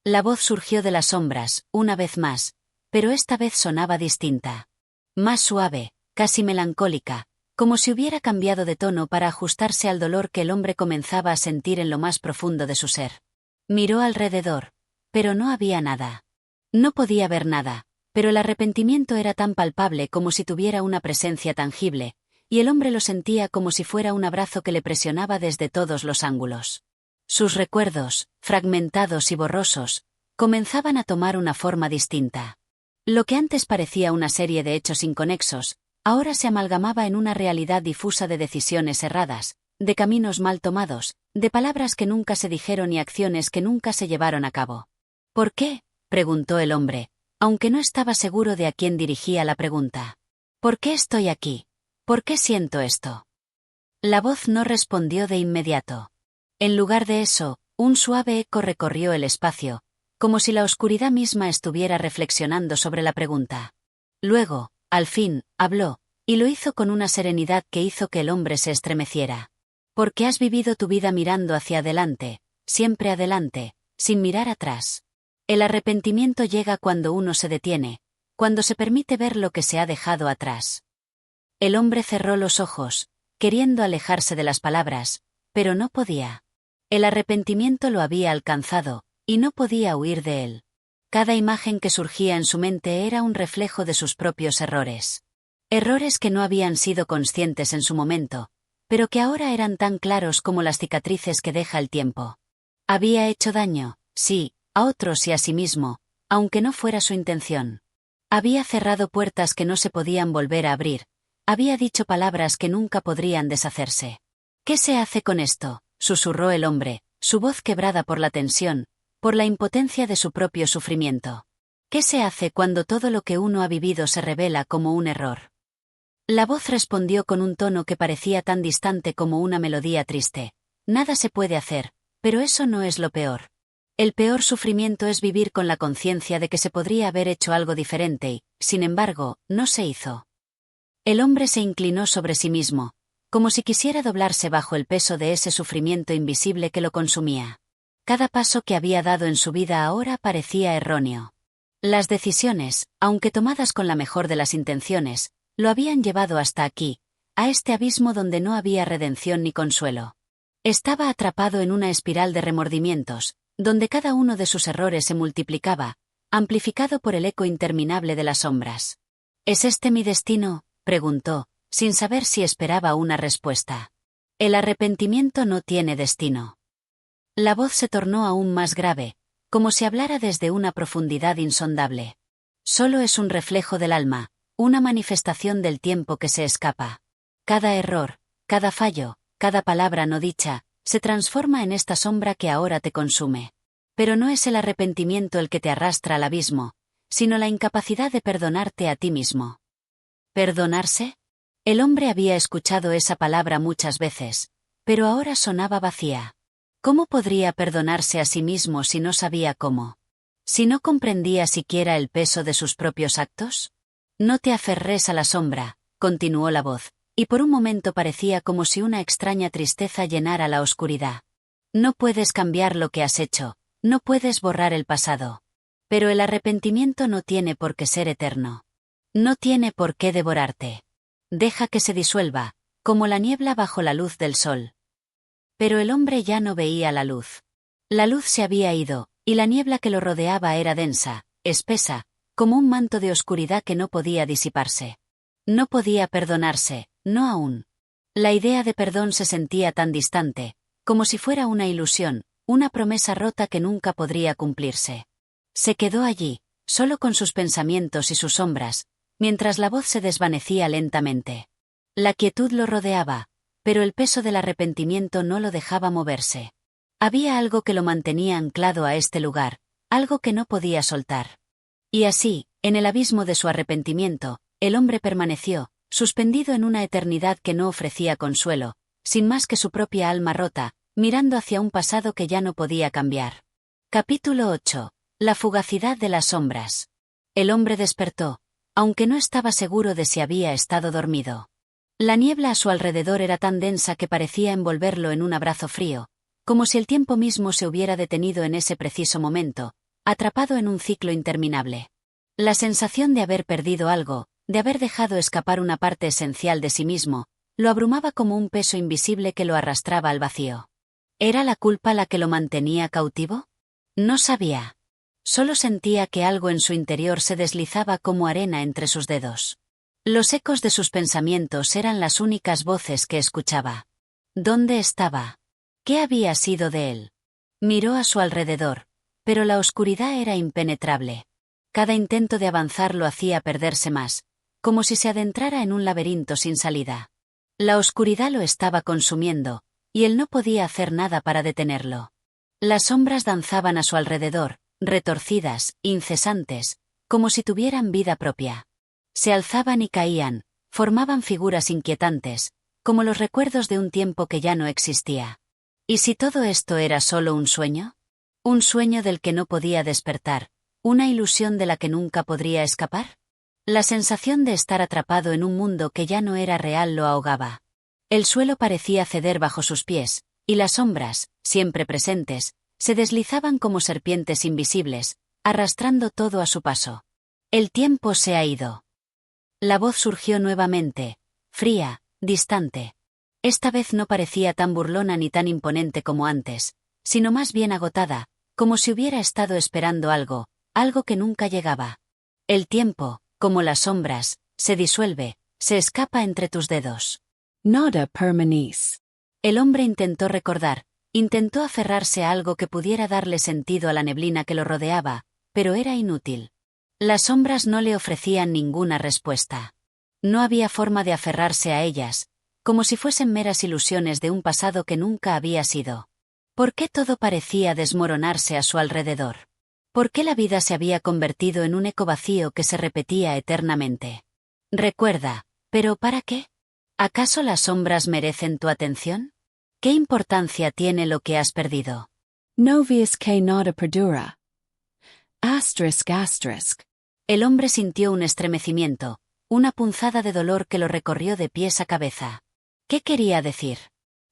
La voz surgió de las sombras, una vez más, pero esta vez sonaba distinta. Más suave, casi melancólica, como si hubiera cambiado de tono para ajustarse al dolor que el hombre comenzaba a sentir en lo más profundo de su ser. Miró alrededor, pero no había nada. No podía ver nada, pero el arrepentimiento era tan palpable como si tuviera una presencia tangible, y el hombre lo sentía como si fuera un abrazo que le presionaba desde todos los ángulos. Sus recuerdos, fragmentados y borrosos, comenzaban a tomar una forma distinta. Lo que antes parecía una serie de hechos inconexos, ahora se amalgamaba en una realidad difusa de decisiones erradas, de caminos mal tomados, de palabras que nunca se dijeron y acciones que nunca se llevaron a cabo. ¿Por qué?, preguntó el hombre, aunque no estaba seguro de a quién dirigía la pregunta. ¿Por qué estoy aquí? ¿Por qué siento esto? La voz no respondió de inmediato. En lugar de eso, un suave eco recorrió el espacio, como si la oscuridad misma estuviera reflexionando sobre la pregunta. Luego, al fin, habló, y lo hizo con una serenidad que hizo que el hombre se estremeciera. Porque has vivido tu vida mirando hacia adelante, siempre adelante, sin mirar atrás. El arrepentimiento llega cuando uno se detiene, cuando se permite ver lo que se ha dejado atrás. El hombre cerró los ojos, queriendo alejarse de las palabras, pero no podía. El arrepentimiento lo había alcanzado, y no podía huir de él. Cada imagen que surgía en su mente era un reflejo de sus propios errores. Errores que no habían sido conscientes en su momento, pero que ahora eran tan claros como las cicatrices que deja el tiempo. Había hecho daño, sí, a otros y a sí mismo, aunque no fuera su intención. Había cerrado puertas que no se podían volver a abrir, había dicho palabras que nunca podrían deshacerse. ¿Qué se hace con esto?, susurró el hombre, su voz quebrada por la tensión, por la impotencia de su propio sufrimiento. ¿Qué se hace cuando todo lo que uno ha vivido se revela como un error? La voz respondió con un tono que parecía tan distante como una melodía triste. Nada se puede hacer, pero eso no es lo peor. El peor sufrimiento es vivir con la conciencia de que se podría haber hecho algo diferente y, sin embargo, no se hizo. El hombre se inclinó sobre sí mismo, como si quisiera doblarse bajo el peso de ese sufrimiento invisible que lo consumía. Cada paso que había dado en su vida ahora parecía erróneo. Las decisiones, aunque tomadas con la mejor de las intenciones, lo habían llevado hasta aquí, a este abismo donde no había redención ni consuelo. Estaba atrapado en una espiral de remordimientos, donde cada uno de sus errores se multiplicaba, amplificado por el eco interminable de las sombras. ¿Es este mi destino?, preguntó, sin saber si esperaba una respuesta. El arrepentimiento no tiene destino. La voz se tornó aún más grave, como si hablara desde una profundidad insondable. Solo es un reflejo del alma, una manifestación del tiempo que se escapa. Cada error, cada fallo, cada palabra no dicha, se transforma en esta sombra que ahora te consume. Pero no es el arrepentimiento el que te arrastra al abismo, sino la incapacidad de perdonarte a ti mismo. ¿Perdonarse? El hombre había escuchado esa palabra muchas veces, pero ahora sonaba vacía. ¿Cómo podría perdonarse a sí mismo si no sabía cómo? ¿Si no comprendía siquiera el peso de sus propios actos? No te aferres a la sombra, continuó la voz, y por un momento parecía como si una extraña tristeza llenara la oscuridad. No puedes cambiar lo que has hecho, no puedes borrar el pasado. Pero el arrepentimiento no tiene por qué ser eterno. No tiene por qué devorarte. Deja que se disuelva, como la niebla bajo la luz del sol. Pero el hombre ya no veía la luz. La luz se había ido, y la niebla que lo rodeaba era densa, espesa, como un manto de oscuridad que no podía disiparse. No podía perdonarse, no aún. La idea de perdón se sentía tan distante, como si fuera una ilusión, una promesa rota que nunca podría cumplirse. Se quedó allí, solo con sus pensamientos y sus sombras, mientras la voz se desvanecía lentamente. La quietud lo rodeaba, pero el peso del arrepentimiento no lo dejaba moverse. Había algo que lo mantenía anclado a este lugar, algo que no podía soltar. Y así, en el abismo de su arrepentimiento, el hombre permaneció, suspendido en una eternidad que no ofrecía consuelo, sin más que su propia alma rota, mirando hacia un pasado que ya no podía cambiar. Capítulo 8. La fugacidad de las sombras. El hombre despertó, aunque no estaba seguro de si había estado dormido. La niebla a su alrededor era tan densa que parecía envolverlo en un abrazo frío, como si el tiempo mismo se hubiera detenido en ese preciso momento, atrapado en un ciclo interminable. La sensación de haber perdido algo, de haber dejado escapar una parte esencial de sí mismo, lo abrumaba como un peso invisible que lo arrastraba al vacío. ¿Era la culpa la que lo mantenía cautivo? No sabía. Solo sentía que algo en su interior se deslizaba como arena entre sus dedos. Los ecos de sus pensamientos eran las únicas voces que escuchaba. ¿Dónde estaba? ¿Qué había sido de él? Miró a su alrededor, pero la oscuridad era impenetrable. Cada intento de avanzar lo hacía perderse más, como si se adentrara en un laberinto sin salida. La oscuridad lo estaba consumiendo, y él no podía hacer nada para detenerlo. Las sombras danzaban a su alrededor, retorcidas, incesantes, como si tuvieran vida propia. Se alzaban y caían, formaban figuras inquietantes, como los recuerdos de un tiempo que ya no existía. ¿Y si todo esto era solo un sueño? Un sueño del que no podía despertar, una ilusión de la que nunca podría escapar. La sensación de estar atrapado en un mundo que ya no era real lo ahogaba. El suelo parecía ceder bajo sus pies, y las sombras, siempre presentes, se deslizaban como serpientes invisibles, arrastrando todo a su paso. El tiempo se ha ido. La voz surgió nuevamente, fría, distante. Esta vez no parecía tan burlona ni tan imponente como antes, sino más bien agotada, como si hubiera estado esperando algo que nunca llegaba. El tiempo, como las sombras, se disuelve, se escapa entre tus dedos. Nada permanece. El hombre intentó recordar, intentó aferrarse a algo que pudiera darle sentido a la neblina que lo rodeaba, pero era inútil. Las sombras no le ofrecían ninguna respuesta. No había forma de aferrarse a ellas, como si fuesen meras ilusiones de un pasado que nunca había sido. ¿Por qué todo parecía desmoronarse a su alrededor? ¿Por qué la vida se había convertido en un eco vacío que se repetía eternamente? Recuerda, ¿pero para qué? ¿Acaso las sombras merecen tu atención? ¿Qué importancia tiene lo que has perdido? Novius que nada perdura. ****. El hombre sintió un estremecimiento, una punzada de dolor que lo recorrió de pies a cabeza. ¿Qué quería decir?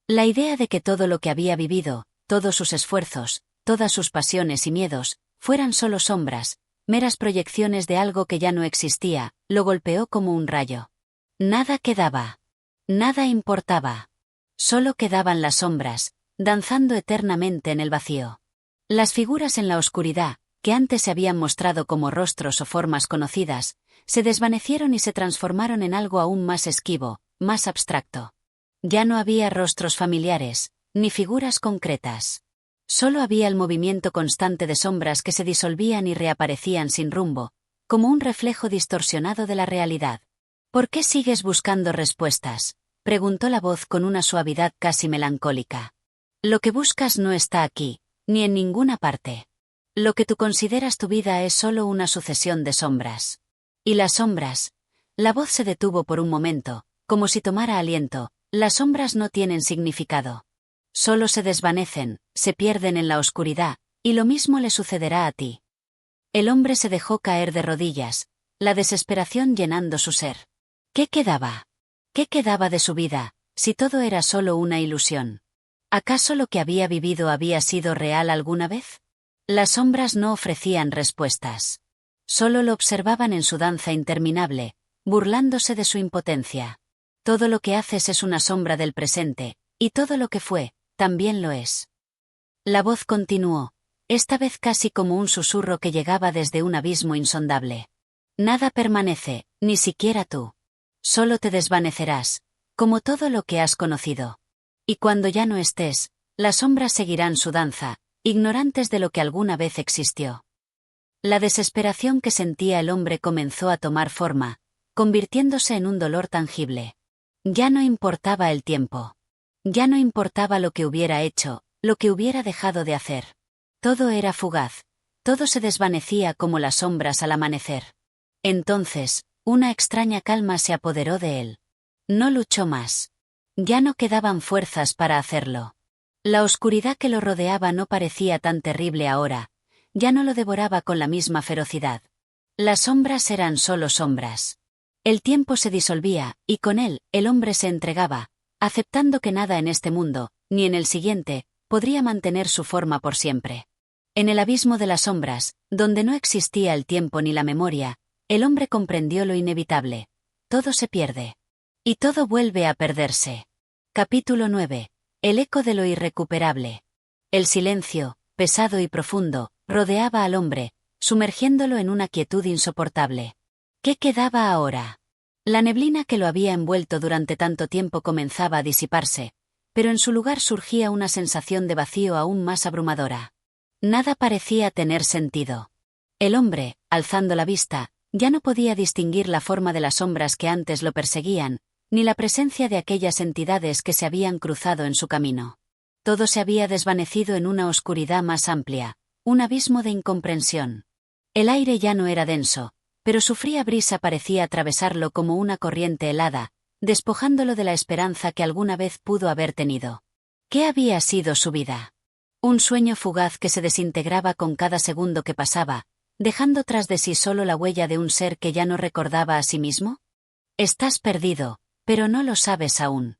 La idea de que todo lo que había vivido, todos sus esfuerzos, todas sus pasiones y miedos, fueran solo sombras, meras proyecciones de algo que ya no existía, lo golpeó como un rayo. Nada quedaba. Nada importaba. Solo quedaban las sombras, danzando eternamente en el vacío. Las figuras en la oscuridad, que antes se habían mostrado como rostros o formas conocidas, se desvanecieron y se transformaron en algo aún más esquivo, más abstracto. Ya no había rostros familiares, ni figuras concretas. Solo había el movimiento constante de sombras que se disolvían y reaparecían sin rumbo, como un reflejo distorsionado de la realidad. ¿Por qué sigues buscando respuestas?, preguntó la voz con una suavidad casi melancólica. Lo que buscas no está aquí, ni en ninguna parte. Lo que tú consideras tu vida es solo una sucesión de sombras. ¿Y las sombras? La voz se detuvo por un momento, como si tomara aliento. Las sombras no tienen significado. Solo se desvanecen, se pierden en la oscuridad, y lo mismo le sucederá a ti. El hombre se dejó caer de rodillas, la desesperación llenando su ser. ¿Qué quedaba? ¿Qué quedaba de su vida, si todo era solo una ilusión? ¿Acaso lo que había vivido había sido real alguna vez? Las sombras no ofrecían respuestas. Solo lo observaban en su danza interminable, burlándose de su impotencia. Todo lo que haces es una sombra del presente, y todo lo que fue, también lo es. La voz continuó, esta vez casi como un susurro que llegaba desde un abismo insondable. Nada permanece, ni siquiera tú. Solo te desvanecerás, como todo lo que has conocido. Y cuando ya no estés, las sombras seguirán su danza, ignorantes de lo que alguna vez existió. La desesperación que sentía el hombre comenzó a tomar forma, convirtiéndose en un dolor tangible. Ya no importaba el tiempo. Ya no importaba lo que hubiera hecho, lo que hubiera dejado de hacer. Todo era fugaz, todo se desvanecía como las sombras al amanecer. Entonces, una extraña calma se apoderó de él. No luchó más. Ya no quedaban fuerzas para hacerlo. La oscuridad que lo rodeaba no parecía tan terrible ahora, ya no lo devoraba con la misma ferocidad. Las sombras eran solo sombras. El tiempo se disolvía, y con él, el hombre se entregaba, aceptando que nada en este mundo, ni en el siguiente, podría mantener su forma por siempre. En el abismo de las sombras, donde no existía el tiempo ni la memoria, el hombre comprendió lo inevitable. Todo se pierde. Y todo vuelve a perderse. Capítulo 9. El eco de lo irrecuperable. El silencio, pesado y profundo, rodeaba al hombre, sumergiéndolo en una quietud insoportable. ¿Qué quedaba ahora? La neblina que lo había envuelto durante tanto tiempo comenzaba a disiparse, pero en su lugar surgía una sensación de vacío aún más abrumadora. Nada parecía tener sentido. El hombre, alzando la vista, ya no podía distinguir la forma de las sombras que antes lo perseguían, ni la presencia de aquellas entidades que se habían cruzado en su camino. Todo se había desvanecido en una oscuridad más amplia, un abismo de incomprensión. El aire ya no era denso, pero su fría brisa parecía atravesarlo como una corriente helada, despojándolo de la esperanza que alguna vez pudo haber tenido. ¿Qué había sido su vida? Un sueño fugaz que se desintegraba con cada segundo que pasaba, dejando tras de sí solo la huella de un ser que ya no recordaba a sí mismo. Estás perdido, pero no lo sabes aún.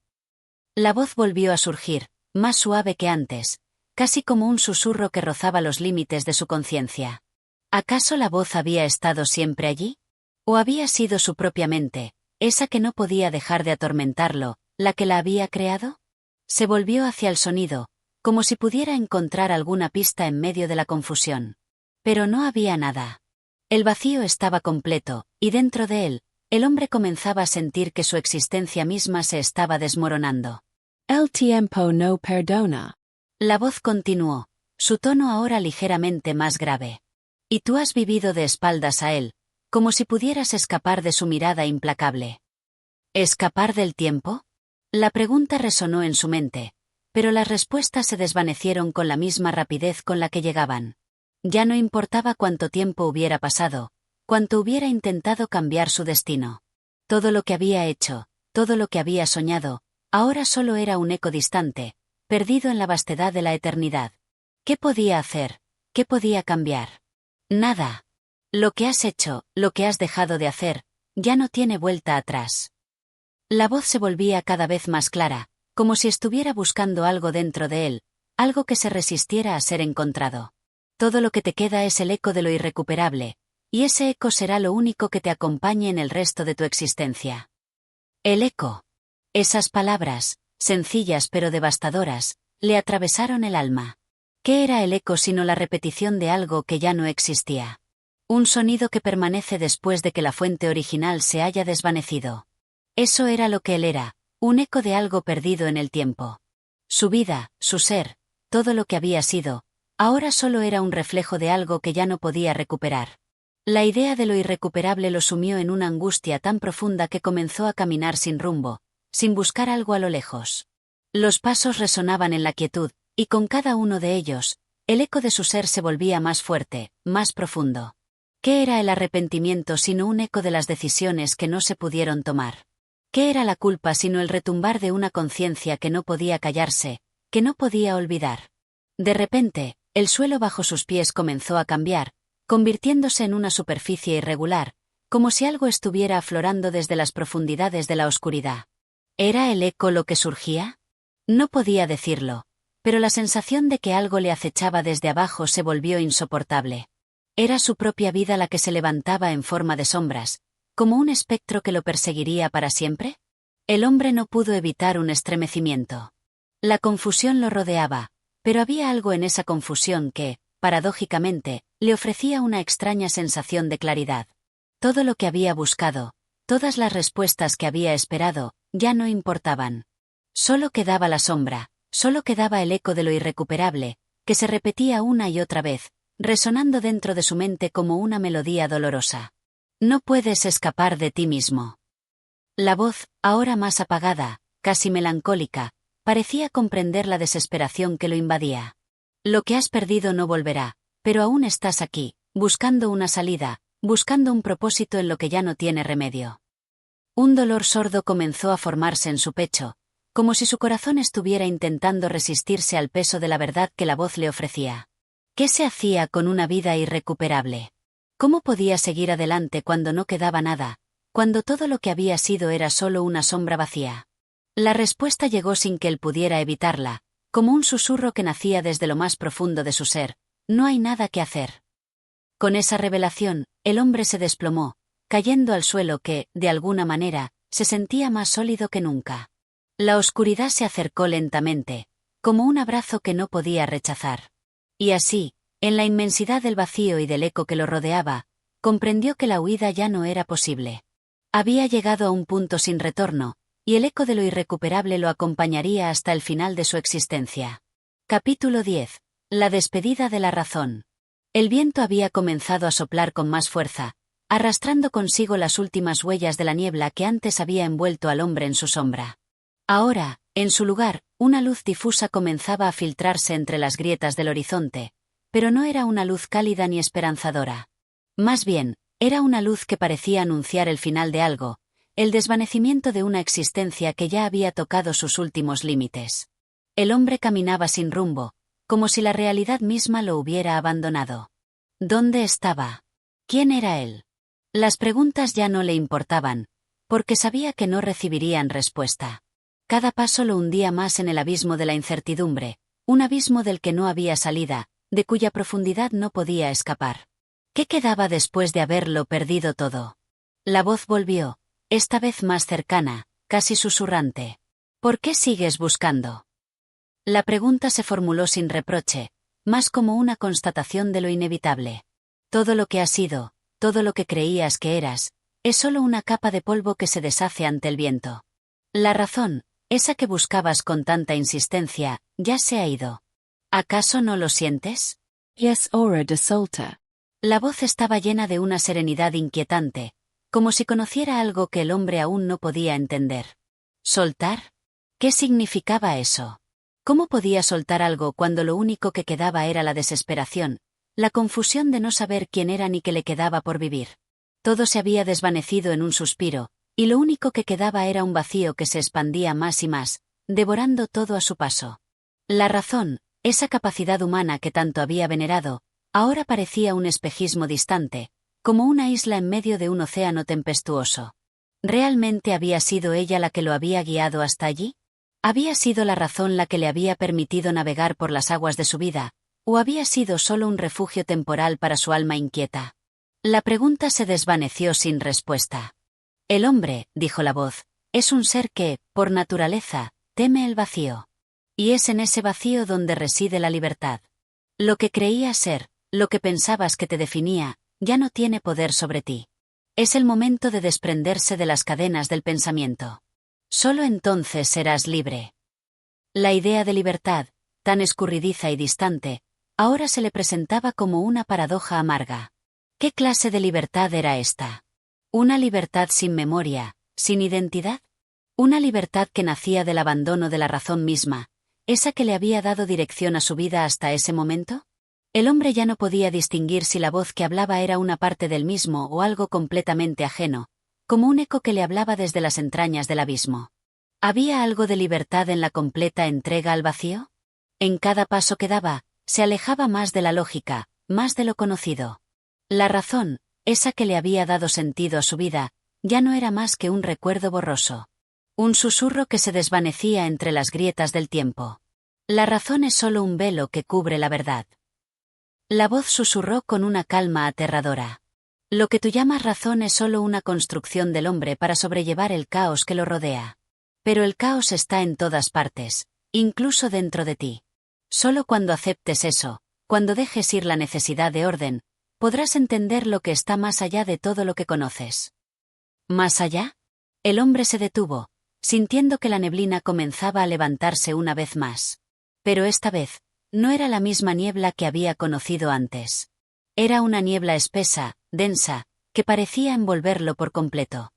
La voz volvió a surgir, más suave que antes, casi como un susurro que rozaba los límites de su conciencia. ¿Acaso la voz había estado siempre allí? ¿O había sido su propia mente, esa que no podía dejar de atormentarlo, la que la había creado? Se volvió hacia el sonido, como si pudiera encontrar alguna pista en medio de la confusión. Pero no había nada. El vacío estaba completo, y dentro de él, el hombre comenzaba a sentir que su existencia misma se estaba desmoronando. El tiempo no perdona. La voz continuó, su tono ahora ligeramente más grave. Y tú has vivido de espaldas a él, como si pudieras escapar de su mirada implacable. ¿Escapar del tiempo? La pregunta resonó en su mente, pero las respuestas se desvanecieron con la misma rapidez con la que llegaban. Ya no importaba cuánto tiempo hubiera pasado, cuánto hubiera intentado cambiar su destino. Todo lo que había hecho, todo lo que había soñado, ahora solo era un eco distante, perdido en la vastedad de la eternidad. ¿Qué podía hacer? ¿Qué podía cambiar? Nada. Lo que has hecho, lo que has dejado de hacer, ya no tiene vuelta atrás. La voz se volvía cada vez más clara, como si estuviera buscando algo dentro de él, algo que se resistiera a ser encontrado. Todo lo que te queda es el eco de lo irrecuperable, y ese eco será lo único que te acompañe en el resto de tu existencia. El eco. Esas palabras, sencillas pero devastadoras, le atravesaron el alma. ¿Qué era el eco sino la repetición de algo que ya no existía? Un sonido que permanece después de que la fuente original se haya desvanecido. Eso era lo que él era, un eco de algo perdido en el tiempo. Su vida, su ser, todo lo que había sido, ahora solo era un reflejo de algo que ya no podía recuperar. La idea de lo irrecuperable lo sumió en una angustia tan profunda que comenzó a caminar sin rumbo, sin buscar algo a lo lejos. Los pasos resonaban en la quietud, y con cada uno de ellos, el eco de su ser se volvía más fuerte, más profundo. ¿Qué era el arrepentimiento sino un eco de las decisiones que no se pudieron tomar? ¿Qué era la culpa sino el retumbar de una conciencia que no podía callarse, que no podía olvidar? De repente, el suelo bajo sus pies comenzó a cambiar, convirtiéndose en una superficie irregular, como si algo estuviera aflorando desde las profundidades de la oscuridad. ¿Era el eco lo que surgía? No podía decirlo, pero la sensación de que algo le acechaba desde abajo se volvió insoportable. Era su propia vida la que se levantaba en forma de sombras, como un espectro que lo perseguiría para siempre. El hombre no pudo evitar un estremecimiento. La confusión lo rodeaba, pero había algo en esa confusión que, paradójicamente, le ofrecía una extraña sensación de claridad. Todo lo que había buscado, todas las respuestas que había esperado, ya no importaban. Solo quedaba la sombra, solo quedaba el eco de lo irrecuperable, que se repetía una y otra vez, resonando dentro de su mente como una melodía dolorosa. No puedes escapar de ti mismo. La voz, ahora más apagada, casi melancólica, parecía comprender la desesperación que lo invadía. Lo que has perdido no volverá, pero aún estás aquí, buscando una salida, buscando un propósito en lo que ya no tiene remedio. Un dolor sordo comenzó a formarse en su pecho, como si su corazón estuviera intentando resistirse al peso de la verdad que la voz le ofrecía. ¿Qué se hacía con una vida irrecuperable? ¿Cómo podía seguir adelante cuando no quedaba nada, cuando todo lo que había sido era solo una sombra vacía? La respuesta llegó sin que él pudiera evitarla, como un susurro que nacía desde lo más profundo de su ser: no hay nada que hacer. Con esa revelación, el hombre se desplomó, cayendo al suelo que, de alguna manera, se sentía más sólido que nunca. La oscuridad se acercó lentamente, como un abrazo que no podía rechazar. Y así, en la inmensidad del vacío y del eco que lo rodeaba, comprendió que la huida ya no era posible. Había llegado a un punto sin retorno, y el eco de lo irrecuperable lo acompañaría hasta el final de su existencia. Capítulo 10. La despedida de la razón. El viento había comenzado a soplar con más fuerza, arrastrando consigo las últimas huellas de la niebla que antes había envuelto al hombre en su sombra. Ahora, en su lugar, una luz difusa comenzaba a filtrarse entre las grietas del horizonte, pero no era una luz cálida ni esperanzadora. Más bien, era una luz que parecía anunciar el final de algo, el desvanecimiento de una existencia que ya había tocado sus últimos límites. El hombre caminaba sin rumbo, como si la realidad misma lo hubiera abandonado. ¿Dónde estaba? ¿Quién era él? Las preguntas ya no le importaban, porque sabía que no recibirían respuesta. Cada paso lo hundía más en el abismo de la incertidumbre, un abismo del que no había salida, de cuya profundidad no podía escapar. ¿Qué quedaba después de haberlo perdido todo? La voz volvió, esta vez más cercana, casi susurrante. ¿Por qué sigues buscando? La pregunta se formuló sin reproche, más como una constatación de lo inevitable. Todo lo que has sido, todo lo que creías que eras, es solo una capa de polvo que se deshace ante el viento. La razón, esa que buscabas con tanta insistencia, ya se ha ido. ¿Acaso no lo sientes? Yes, ora desolta. La voz estaba llena de una serenidad inquietante, como si conociera algo que el hombre aún no podía entender. ¿Soltar? ¿Qué significaba eso? ¿Cómo podía soltar algo cuando lo único que quedaba era la desesperación, la confusión de no saber quién era ni qué le quedaba por vivir? Todo se había desvanecido en un suspiro, y lo único que quedaba era un vacío que se expandía más y más, devorando todo a su paso. La razón, esa capacidad humana que tanto había venerado, ahora parecía un espejismo distante, como una isla en medio de un océano tempestuoso. ¿Realmente había sido ella la que lo había guiado hasta allí? ¿Había sido la razón la que le había permitido navegar por las aguas de su vida, o había sido solo un refugio temporal para su alma inquieta? La pregunta se desvaneció sin respuesta. El hombre, dijo la voz, es un ser que, por naturaleza, teme el vacío. Y es en ese vacío donde reside la libertad. Lo que creías ser, lo que pensabas que te definía, ya no tiene poder sobre ti. Es el momento de desprenderse de las cadenas del pensamiento. Solo entonces serás libre. La idea de libertad, tan escurridiza y distante, ahora se le presentaba como una paradoja amarga. ¿Qué clase de libertad era esta? ¿Una libertad sin memoria, sin identidad? ¿Una libertad que nacía del abandono de la razón misma, esa que le había dado dirección a su vida hasta ese momento? El hombre ya no podía distinguir si la voz que hablaba era una parte del mismo o algo completamente ajeno, como un eco que le hablaba desde las entrañas del abismo. ¿Había algo de libertad en la completa entrega al vacío? En cada paso que daba, se alejaba más de la lógica, más de lo conocido. La razón, esa que le había dado sentido a su vida, ya no era más que un recuerdo borroso. Un susurro que se desvanecía entre las grietas del tiempo. La razón es solo un velo que cubre la verdad. La voz susurró con una calma aterradora. Lo que tú llamas razón es solo una construcción del hombre para sobrellevar el caos que lo rodea. Pero el caos está en todas partes, incluso dentro de ti. Solo cuando aceptes eso, cuando dejes ir la necesidad de orden, podrás entender lo que está más allá de todo lo que conoces. ¿Más allá? El hombre se detuvo, sintiendo que la neblina comenzaba a levantarse una vez más. Pero esta vez, no era la misma niebla que había conocido antes. Era una niebla espesa, densa, que parecía envolverlo por completo.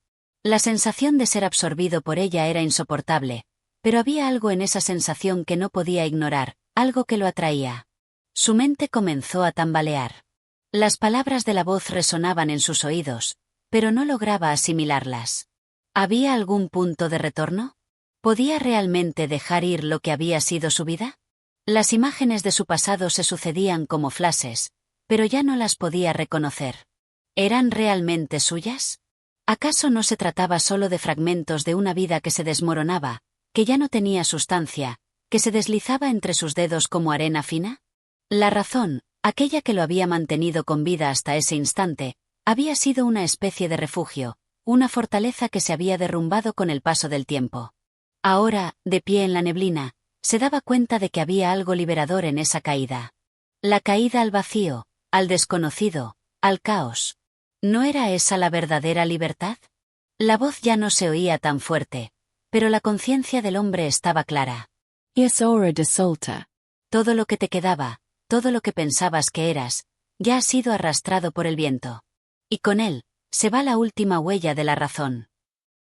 La sensación de ser absorbido por ella era insoportable, pero había algo en esa sensación que no podía ignorar, algo que lo atraía. Su mente comenzó a tambalear. Las palabras de la voz resonaban en sus oídos, pero no lograba asimilarlas. ¿Había algún punto de retorno? ¿Podía realmente dejar ir lo que había sido su vida? Las imágenes de su pasado se sucedían como flashes, pero ya no las podía reconocer. ¿Eran realmente suyas? ¿Acaso no se trataba solo de fragmentos de una vida que se desmoronaba, que ya no tenía sustancia, que se deslizaba entre sus dedos como arena fina? La razón, aquella que lo había mantenido con vida hasta ese instante, había sido una especie de refugio, una fortaleza que se había derrumbado con el paso del tiempo. Ahora, de pie en la neblina, se daba cuenta de que había algo liberador en esa caída. La caída al vacío, al desconocido, al caos. ¿No era esa la verdadera libertad? La voz ya no se oía tan fuerte, pero la conciencia del hombre estaba clara. Es hora de soltar. Todo lo que te quedaba, todo lo que pensabas que eras, ya ha sido arrastrado por el viento. Y con él, se va la última huella de la razón.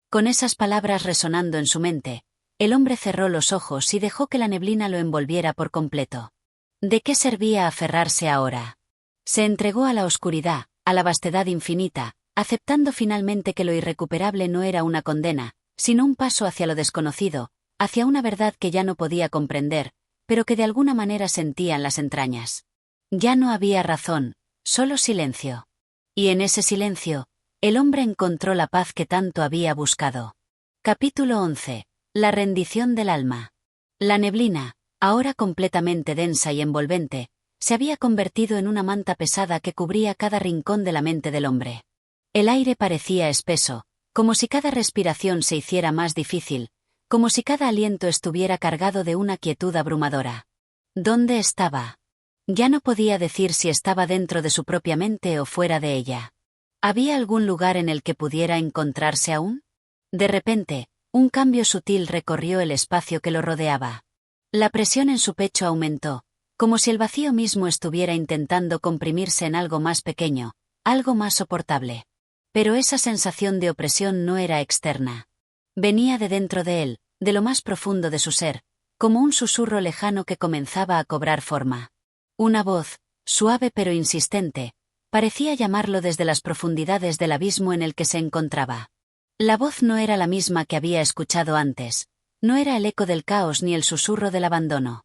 Con esas palabras resonando en su mente, el hombre cerró los ojos y dejó que la neblina lo envolviera por completo. ¿De qué servía aferrarse ahora? Se entregó a la oscuridad, a la vastedad infinita, aceptando finalmente que lo irrecuperable no era una condena, sino un paso hacia lo desconocido, hacia una verdad que ya no podía comprender, pero que de alguna manera sentía en las entrañas. Ya no había razón, solo silencio. Y en ese silencio, el hombre encontró la paz que tanto había buscado. Capítulo 11. La rendición del alma. La neblina, ahora completamente densa y envolvente, se había convertido en una manta pesada que cubría cada rincón de la mente del hombre. El aire parecía espeso, como si cada respiración se hiciera más difícil, como si cada aliento estuviera cargado de una quietud abrumadora. ¿Dónde estaba? Ya no podía decir si estaba dentro de su propia mente o fuera de ella. ¿Había algún lugar en el que pudiera encontrarse aún? De repente, un cambio sutil recorrió el espacio que lo rodeaba. La presión en su pecho aumentó, como si el vacío mismo estuviera intentando comprimirse en algo más pequeño, algo más soportable. Pero esa sensación de opresión no era externa. Venía de dentro de él, de lo más profundo de su ser, como un susurro lejano que comenzaba a cobrar forma. Una voz, suave pero insistente, parecía llamarlo desde las profundidades del abismo en el que se encontraba. La voz no era la misma que había escuchado antes, no era el eco del caos ni el susurro del abandono.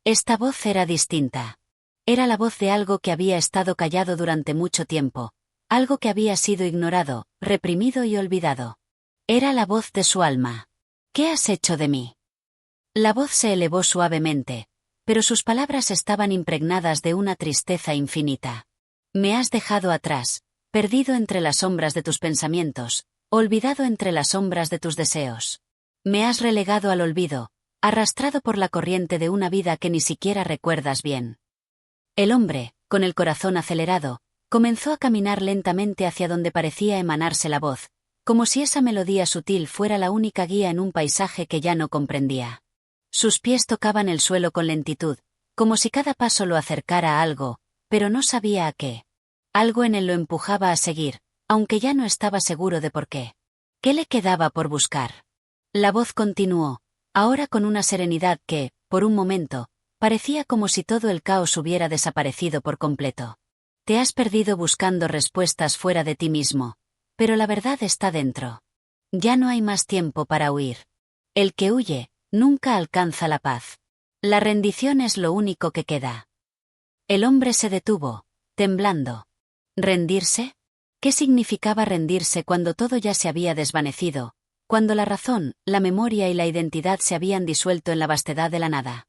Esta voz era distinta. Era la voz de algo que había estado callado durante mucho tiempo, algo que había sido ignorado, reprimido y olvidado. Era la voz de su alma. ¿Qué has hecho de mí? La voz se elevó suavemente, pero sus palabras estaban impregnadas de una tristeza infinita. Me has dejado atrás, perdido entre las sombras de tus pensamientos, olvidado entre las sombras de tus deseos. Me has relegado al olvido, arrastrado por la corriente de una vida que ni siquiera recuerdas bien. El hombre, con el corazón acelerado, comenzó a caminar lentamente hacia donde parecía emanarse la voz, como si esa melodía sutil fuera la única guía en un paisaje que ya no comprendía. Sus pies tocaban el suelo con lentitud, como si cada paso lo acercara a algo, pero no sabía a qué. Algo en él lo empujaba a seguir, aunque ya no estaba seguro de por qué. ¿Qué le quedaba por buscar? La voz continuó, ahora con una serenidad que, por un momento, parecía como si todo el caos hubiera desaparecido por completo. Te has perdido buscando respuestas fuera de ti mismo, pero la verdad está dentro. Ya no hay más tiempo para huir. El que huye, nunca alcanza la paz. La rendición es lo único que queda. El hombre se detuvo, temblando. ¿Rendirse? ¿Qué significaba rendirse cuando todo ya se había desvanecido, cuando la razón, la memoria y la identidad se habían disuelto en la vastedad de la nada?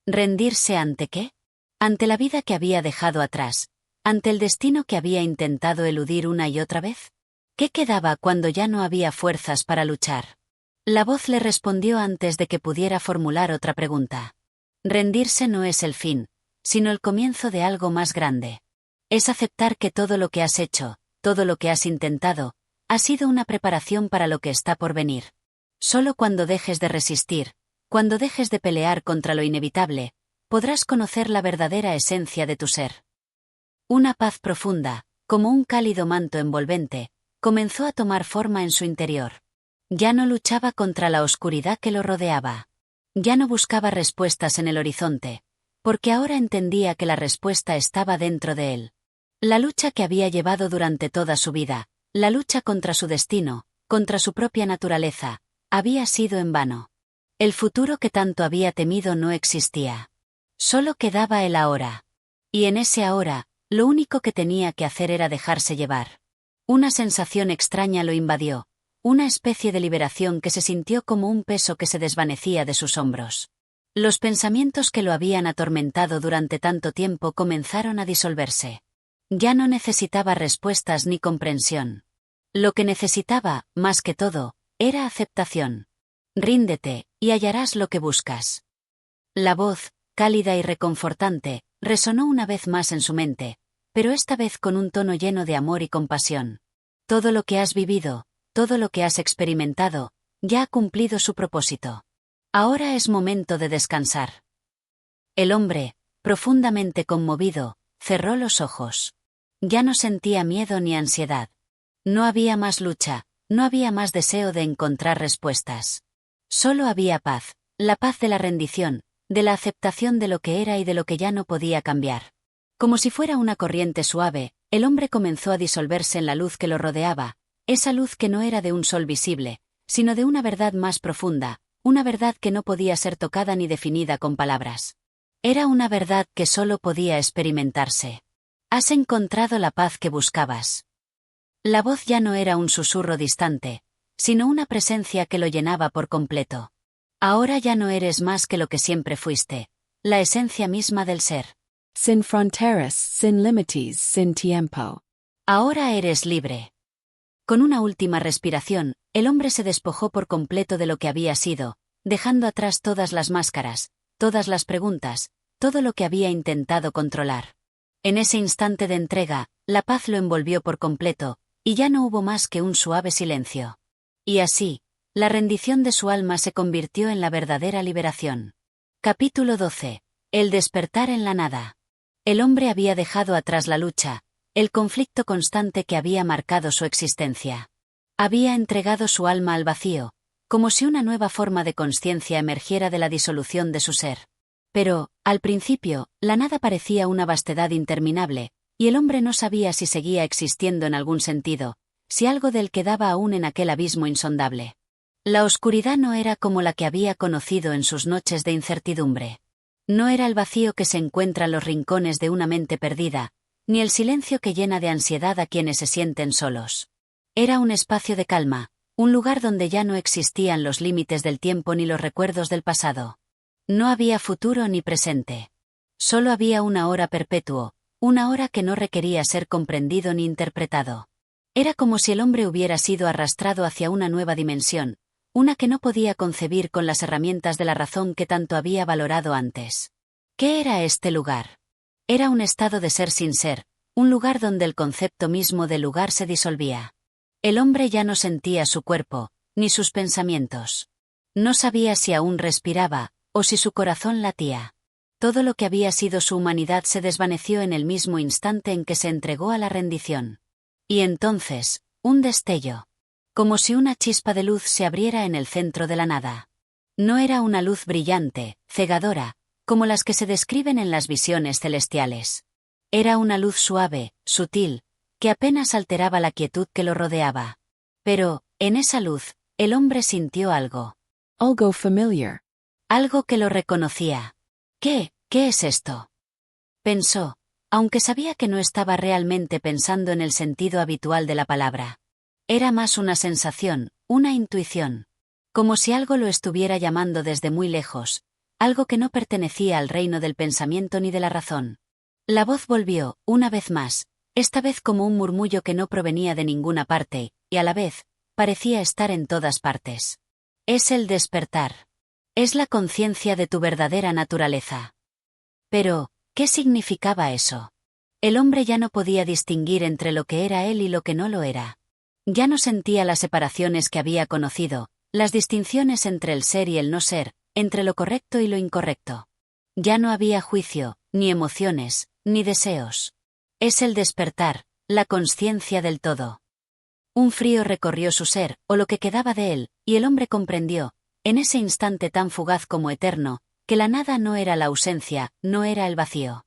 ¿Rendirse ante qué? Ante la vida que había dejado atrás, ante el destino que había intentado eludir una y otra vez. ¿Qué quedaba cuando ya no había fuerzas para luchar? La voz le respondió antes de que pudiera formular otra pregunta. Rendirse no es el fin, sino el comienzo de algo más grande. Es aceptar que todo lo que has hecho, todo lo que has intentado, ha sido una preparación para lo que está por venir. Solo cuando dejes de resistir, cuando dejes de pelear contra lo inevitable, podrás conocer la verdadera esencia de tu ser. Una paz profunda, como un cálido manto envolvente, comenzó a tomar forma en su interior. Ya no luchaba contra la oscuridad que lo rodeaba. Ya no buscaba respuestas en el horizonte, porque ahora entendía que la respuesta estaba dentro de él. La lucha que había llevado durante toda su vida, la lucha contra su destino, contra su propia naturaleza, había sido en vano. El futuro que tanto había temido no existía. Solo quedaba el ahora. Y en ese ahora, lo único que tenía que hacer era dejarse llevar. Una sensación extraña lo invadió, una especie de liberación que se sintió como un peso que se desvanecía de sus hombros. Los pensamientos que lo habían atormentado durante tanto tiempo comenzaron a disolverse. Ya no necesitaba respuestas ni comprensión. Lo que necesitaba, más que todo, era aceptación. Ríndete, y hallarás lo que buscas. La voz, cálida y reconfortante, resonó una vez más en su mente, pero esta vez con un tono lleno de amor y compasión. Todo lo que has vivido, todo lo que has experimentado, ya ha cumplido su propósito. Ahora es momento de descansar. El hombre, Profundamente conmovido, cerró los ojos. Ya no sentía miedo ni ansiedad. No había más lucha, no había más deseo de encontrar respuestas. Solo había paz, la paz de la rendición, de la aceptación de lo que era y de lo que ya no podía cambiar. Como si fuera una corriente suave, el hombre comenzó a disolverse en la luz que lo rodeaba, esa luz que no era de un sol visible, sino de una verdad más profunda, una verdad que no podía ser tocada ni definida con palabras. Era una verdad que solo podía experimentarse. Has encontrado la paz que buscabas. La voz ya no era un susurro distante, sino una presencia que lo llenaba por completo. Ahora ya no eres más que lo que siempre fuiste, la esencia misma del ser. Sin fronteras, sin límites, sin tiempo. Ahora eres libre. Con una última respiración, el hombre se despojó por completo de lo que había sido, dejando atrás todas las máscaras, todas las preguntas, todo lo que había intentado controlar. En ese instante de entrega, la paz lo envolvió por completo, y ya no hubo más que un suave silencio. Y así, la rendición de su alma se convirtió en la verdadera liberación. Capítulo 12. El despertar en la nada. El hombre había dejado atrás la lucha, el conflicto constante que había marcado su existencia. Había entregado su alma al vacío, como si una nueva forma de consciencia emergiera de la disolución de su ser. Pero, al principio, la nada parecía una vastedad interminable, y el hombre no sabía si seguía existiendo en algún sentido, si algo de él quedaba aún en aquel abismo insondable. La oscuridad no era como la que había conocido en sus noches de incertidumbre. No era el vacío que se encuentra en los rincones de una mente perdida, ni el silencio que llena de ansiedad a quienes se sienten solos. Era un espacio de calma, un lugar donde ya no existían los límites del tiempo ni los recuerdos del pasado. No había futuro ni presente. Solo había una hora perpetuo, una hora que no requería ser comprendido ni interpretado. Era como si el hombre hubiera sido arrastrado hacia una nueva dimensión, una que no podía concebir con las herramientas de la razón que tanto había valorado antes. ¿Qué era este lugar? Era un estado de ser sin ser, un lugar donde el concepto mismo de lugar se disolvía. El hombre ya no sentía su cuerpo, ni sus pensamientos. No sabía si aún respiraba, o si su corazón latía. Todo lo que había sido su humanidad se desvaneció en el mismo instante en que se entregó a la rendición. Y entonces, un destello. Como si una chispa de luz se abriera en el centro de la nada. No era una luz brillante, cegadora, como las que se describen en las visiones celestiales. Era una luz suave, sutil, que apenas alteraba la quietud que lo rodeaba. Pero, en esa luz, el hombre sintió algo. Algo familiar. Algo que lo reconocía. ¿Qué es esto? Pensó, aunque sabía que no estaba realmente pensando en el sentido habitual de la palabra. Era más una sensación, una intuición. Como si algo lo estuviera llamando desde muy lejos, algo que no pertenecía al reino del pensamiento ni de la razón. La voz volvió, una vez más, esta vez como un murmullo que no provenía de ninguna parte, y a la vez, parecía estar en todas partes. Es el despertar. Es la conciencia de tu verdadera naturaleza. Pero, ¿qué significaba eso? El hombre ya no podía distinguir entre lo que era él y lo que no lo era. Ya no sentía las separaciones que había conocido, las distinciones entre el ser y el no ser, entre lo correcto y lo incorrecto. Ya no había juicio, ni emociones, ni deseos. Es el despertar, la consciencia del todo. Un frío recorrió su ser, o lo que quedaba de él, y el hombre comprendió, en ese instante tan fugaz como eterno, que la nada no era la ausencia, no era el vacío.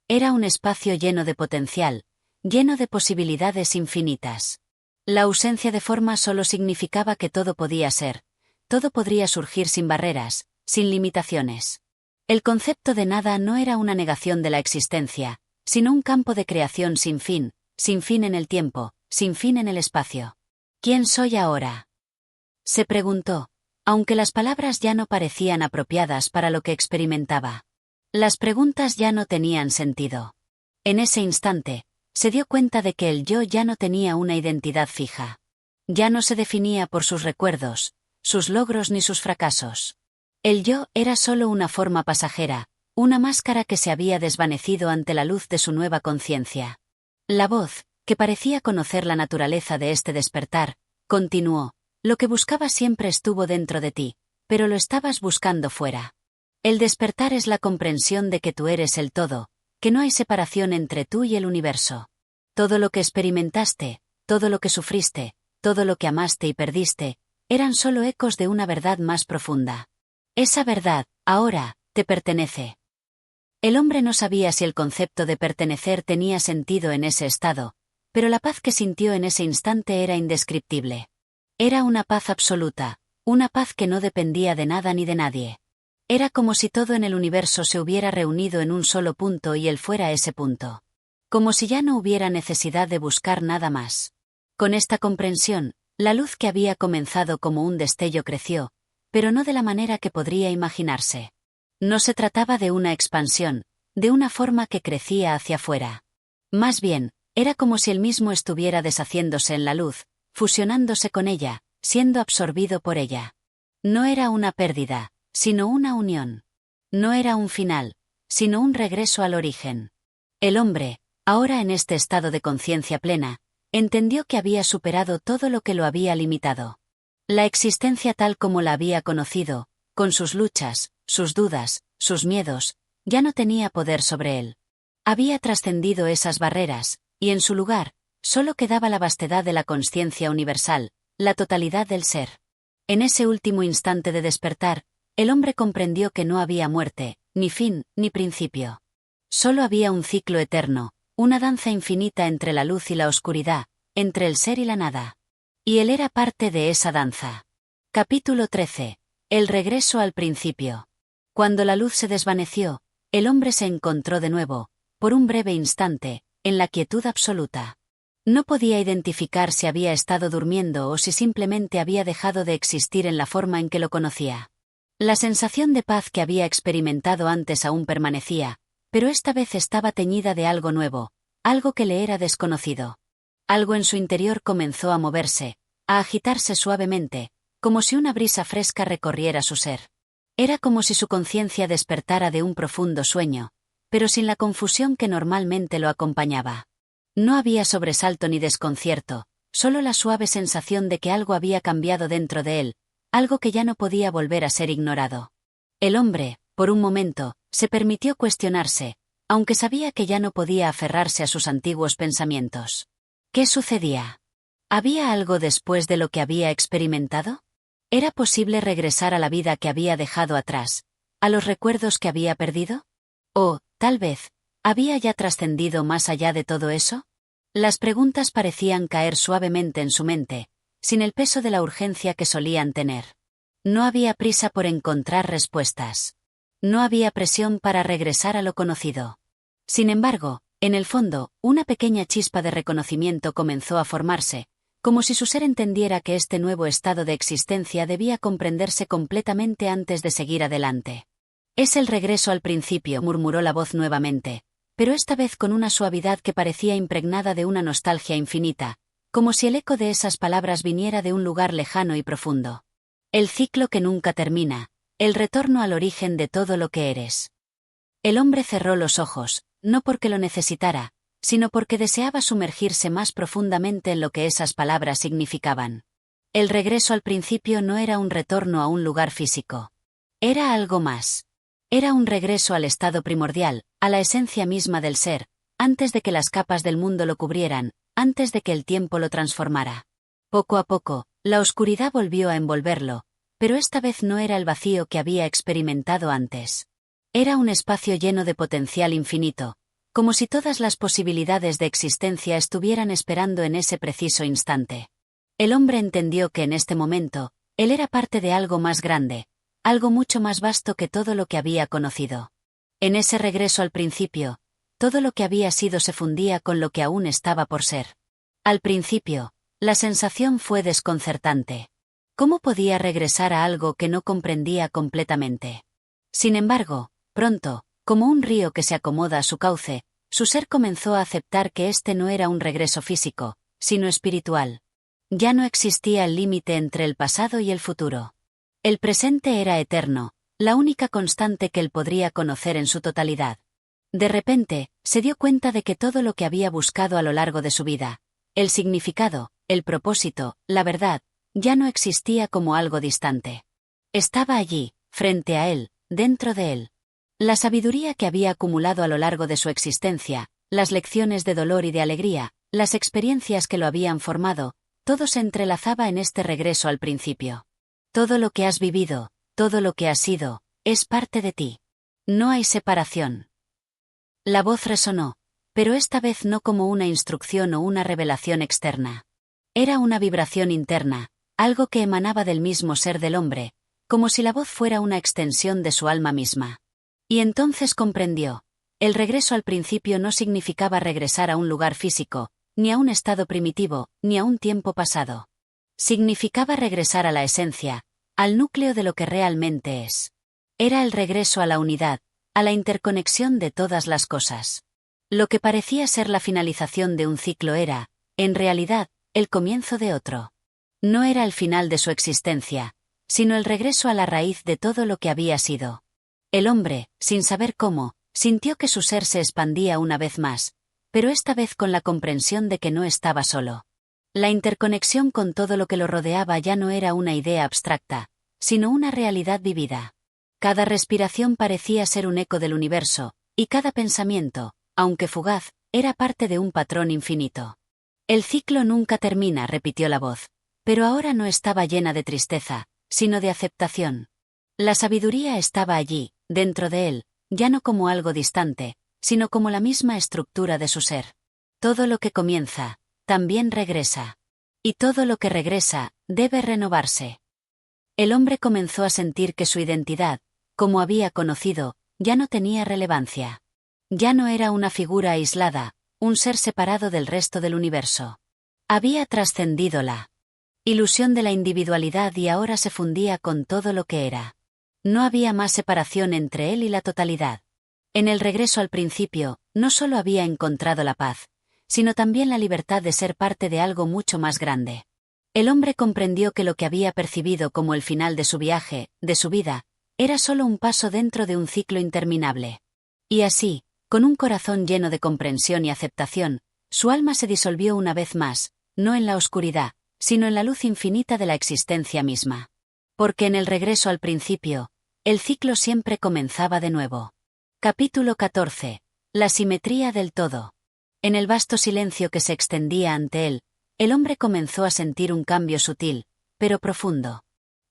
Era un espacio lleno de potencial, lleno de posibilidades infinitas. La ausencia de forma solo significaba que todo podía ser, todo podría surgir sin barreras, sin limitaciones. El concepto de nada no era una negación de la existencia, sino un campo de creación sin fin en el tiempo, sin fin en el espacio. ¿Quién soy ahora? Se preguntó, aunque las palabras ya no parecían apropiadas para lo que experimentaba. Las preguntas ya no tenían sentido. En ese instante, se dio cuenta de que el yo ya no tenía una identidad fija. Ya no se definía por sus recuerdos, sus logros ni sus fracasos. El yo era solo una forma pasajera, una máscara que se había desvanecido ante la luz de su nueva conciencia. La voz, que parecía conocer la naturaleza de este despertar, continuó: lo que buscabas siempre estuvo dentro de ti, pero lo estabas buscando fuera. El despertar es la comprensión de que tú eres el todo, que no hay separación entre tú y el universo. Todo lo que experimentaste, todo lo que sufriste, todo lo que amaste y perdiste, eran solo ecos de una verdad más profunda. Esa verdad, ahora, te pertenece. El hombre no sabía si el concepto de pertenecer tenía sentido en ese estado, pero la paz que sintió en ese instante era indescriptible. Era una paz absoluta, una paz que no dependía de nada ni de nadie. Era como si todo en el universo se hubiera reunido en un solo punto y él fuera ese punto. Como si ya no hubiera necesidad de buscar nada más. Con esta comprensión, la luz que había comenzado como un destello creció, pero no de la manera que podría imaginarse. No se trataba de una expansión, de una forma que crecía hacia afuera. Más bien, era como si él mismo estuviera deshaciéndose en la luz, fusionándose con ella, siendo absorbido por ella. No era una pérdida, sino una unión. No era un final, sino un regreso al origen. El hombre, ahora en este estado de conciencia plena, entendió que había superado todo lo que lo había limitado. La existencia tal como la había conocido, con sus luchas, sus dudas, sus miedos, ya no tenía poder sobre él. Había trascendido esas barreras, y en su lugar, solo quedaba la vastedad de la consciencia universal, la totalidad del ser. En ese último instante de despertar, el hombre comprendió que no había muerte, ni fin, ni principio. Solo había un ciclo eterno, una danza infinita entre la luz y la oscuridad, entre el ser y la nada. Y él era parte de esa danza. Capítulo 13. El regreso al principio. Cuando la luz se desvaneció, el hombre se encontró de nuevo, por un breve instante, en la quietud absoluta. No podía identificar si había estado durmiendo o si simplemente había dejado de existir en la forma en que lo conocía. La sensación de paz que había experimentado antes aún permanecía, pero esta vez estaba teñida de algo nuevo, algo que le era desconocido. Algo en su interior comenzó a moverse, a agitarse suavemente, como si una brisa fresca recorriera su ser. Era como si su conciencia despertara de un profundo sueño, pero sin la confusión que normalmente lo acompañaba. No había sobresalto ni desconcierto, solo la suave sensación de que algo había cambiado dentro de él, algo que ya no podía volver a ser ignorado. El hombre, por un momento, se permitió cuestionarse, aunque sabía que ya no podía aferrarse a sus antiguos pensamientos. ¿Qué sucedía? ¿Había algo después de lo que había experimentado? ¿Era posible regresar a la vida que había dejado atrás, a los recuerdos que había perdido? O, tal vez, ¿había ya trascendido más allá de todo eso? Las preguntas parecían caer suavemente en su mente, sin el peso de la urgencia que solían tener. No había prisa por encontrar respuestas. No había presión para regresar a lo conocido. Sin embargo, en el fondo, una pequeña chispa de reconocimiento comenzó a formarse, como si su ser entendiera que este nuevo estado de existencia debía comprenderse completamente antes de seguir adelante. Es el regreso al principio, murmuró la voz nuevamente, pero esta vez con una suavidad que parecía impregnada de una nostalgia infinita, como si el eco de esas palabras viniera de un lugar lejano y profundo. El ciclo que nunca termina, el retorno al origen de todo lo que eres. El hombre cerró los ojos, no porque lo necesitara, sino porque deseaba sumergirse más profundamente en lo que esas palabras significaban. El regreso al principio no era un retorno a un lugar físico. Era algo más. Era un regreso al estado primordial, a la esencia misma del ser, antes de que las capas del mundo lo cubrieran, antes de que el tiempo lo transformara. Poco a poco, la oscuridad volvió a envolverlo, pero esta vez no era el vacío que había experimentado antes. Era un espacio lleno de potencial infinito, como si todas las posibilidades de existencia estuvieran esperando en ese preciso instante. El hombre entendió que en este momento, él era parte de algo más grande, algo mucho más vasto que todo lo que había conocido. En ese regreso al principio, todo lo que había sido se fundía con lo que aún estaba por ser. Al principio, la sensación fue desconcertante. ¿Cómo podía regresar a algo que no comprendía completamente? Sin embargo, pronto, como un río que se acomoda a su cauce, su ser comenzó a aceptar que este no era un regreso físico, sino espiritual. Ya no existía el límite entre el pasado y el futuro. El presente era eterno, la única constante que él podría conocer en su totalidad. De repente, se dio cuenta de que todo lo que había buscado a lo largo de su vida, el significado, el propósito, la verdad, ya no existía como algo distante. Estaba allí, frente a él, dentro de él. La sabiduría que había acumulado a lo largo de su existencia, las lecciones de dolor y de alegría, las experiencias que lo habían formado, todo se entrelazaba en este regreso al principio. Todo lo que has vivido, todo lo que has sido, es parte de ti. No hay separación. La voz resonó, pero esta vez no como una instrucción o una revelación externa. Era una vibración interna, algo que emanaba del mismo ser del hombre, como si la voz fuera una extensión de su alma misma. Y entonces comprendió. El regreso al principio no significaba regresar a un lugar físico, ni a un estado primitivo, ni a un tiempo pasado. Significaba regresar a la esencia, al núcleo de lo que realmente es. Era el regreso a la unidad, a la interconexión de todas las cosas. Lo que parecía ser la finalización de un ciclo era, en realidad, el comienzo de otro. No era el final de su existencia, sino el regreso a la raíz de todo lo que había sido. El hombre, sin saber cómo, sintió que su ser se expandía una vez más, pero esta vez con la comprensión de que no estaba solo. La interconexión con todo lo que lo rodeaba ya no era una idea abstracta, sino una realidad vivida. Cada respiración parecía ser un eco del universo, y cada pensamiento, aunque fugaz, era parte de un patrón infinito. El ciclo nunca termina, repitió la voz, pero ahora no estaba llena de tristeza, sino de aceptación. La sabiduría estaba allí, dentro de él, ya no como algo distante, sino como la misma estructura de su ser. Todo lo que comienza, también regresa. Y todo lo que regresa, debe renovarse. El hombre comenzó a sentir que su identidad, como había conocido, ya no tenía relevancia. Ya no era una figura aislada, un ser separado del resto del universo. Había trascendido la ilusión de la individualidad y ahora se fundía con todo lo que era. No había más separación entre él y la totalidad. En el regreso al principio, no solo había encontrado la paz, sino también la libertad de ser parte de algo mucho más grande. El hombre comprendió que lo que había percibido como el final de su viaje, de su vida, era solo un paso dentro de un ciclo interminable. Y así, con un corazón lleno de comprensión y aceptación, su alma se disolvió una vez más, no en la oscuridad, sino en la luz infinita de la existencia misma. Porque en el regreso al principio, el ciclo siempre comenzaba de nuevo. Capítulo 14. La simetría del todo. En el vasto silencio que se extendía ante él, el hombre comenzó a sentir un cambio sutil, pero profundo.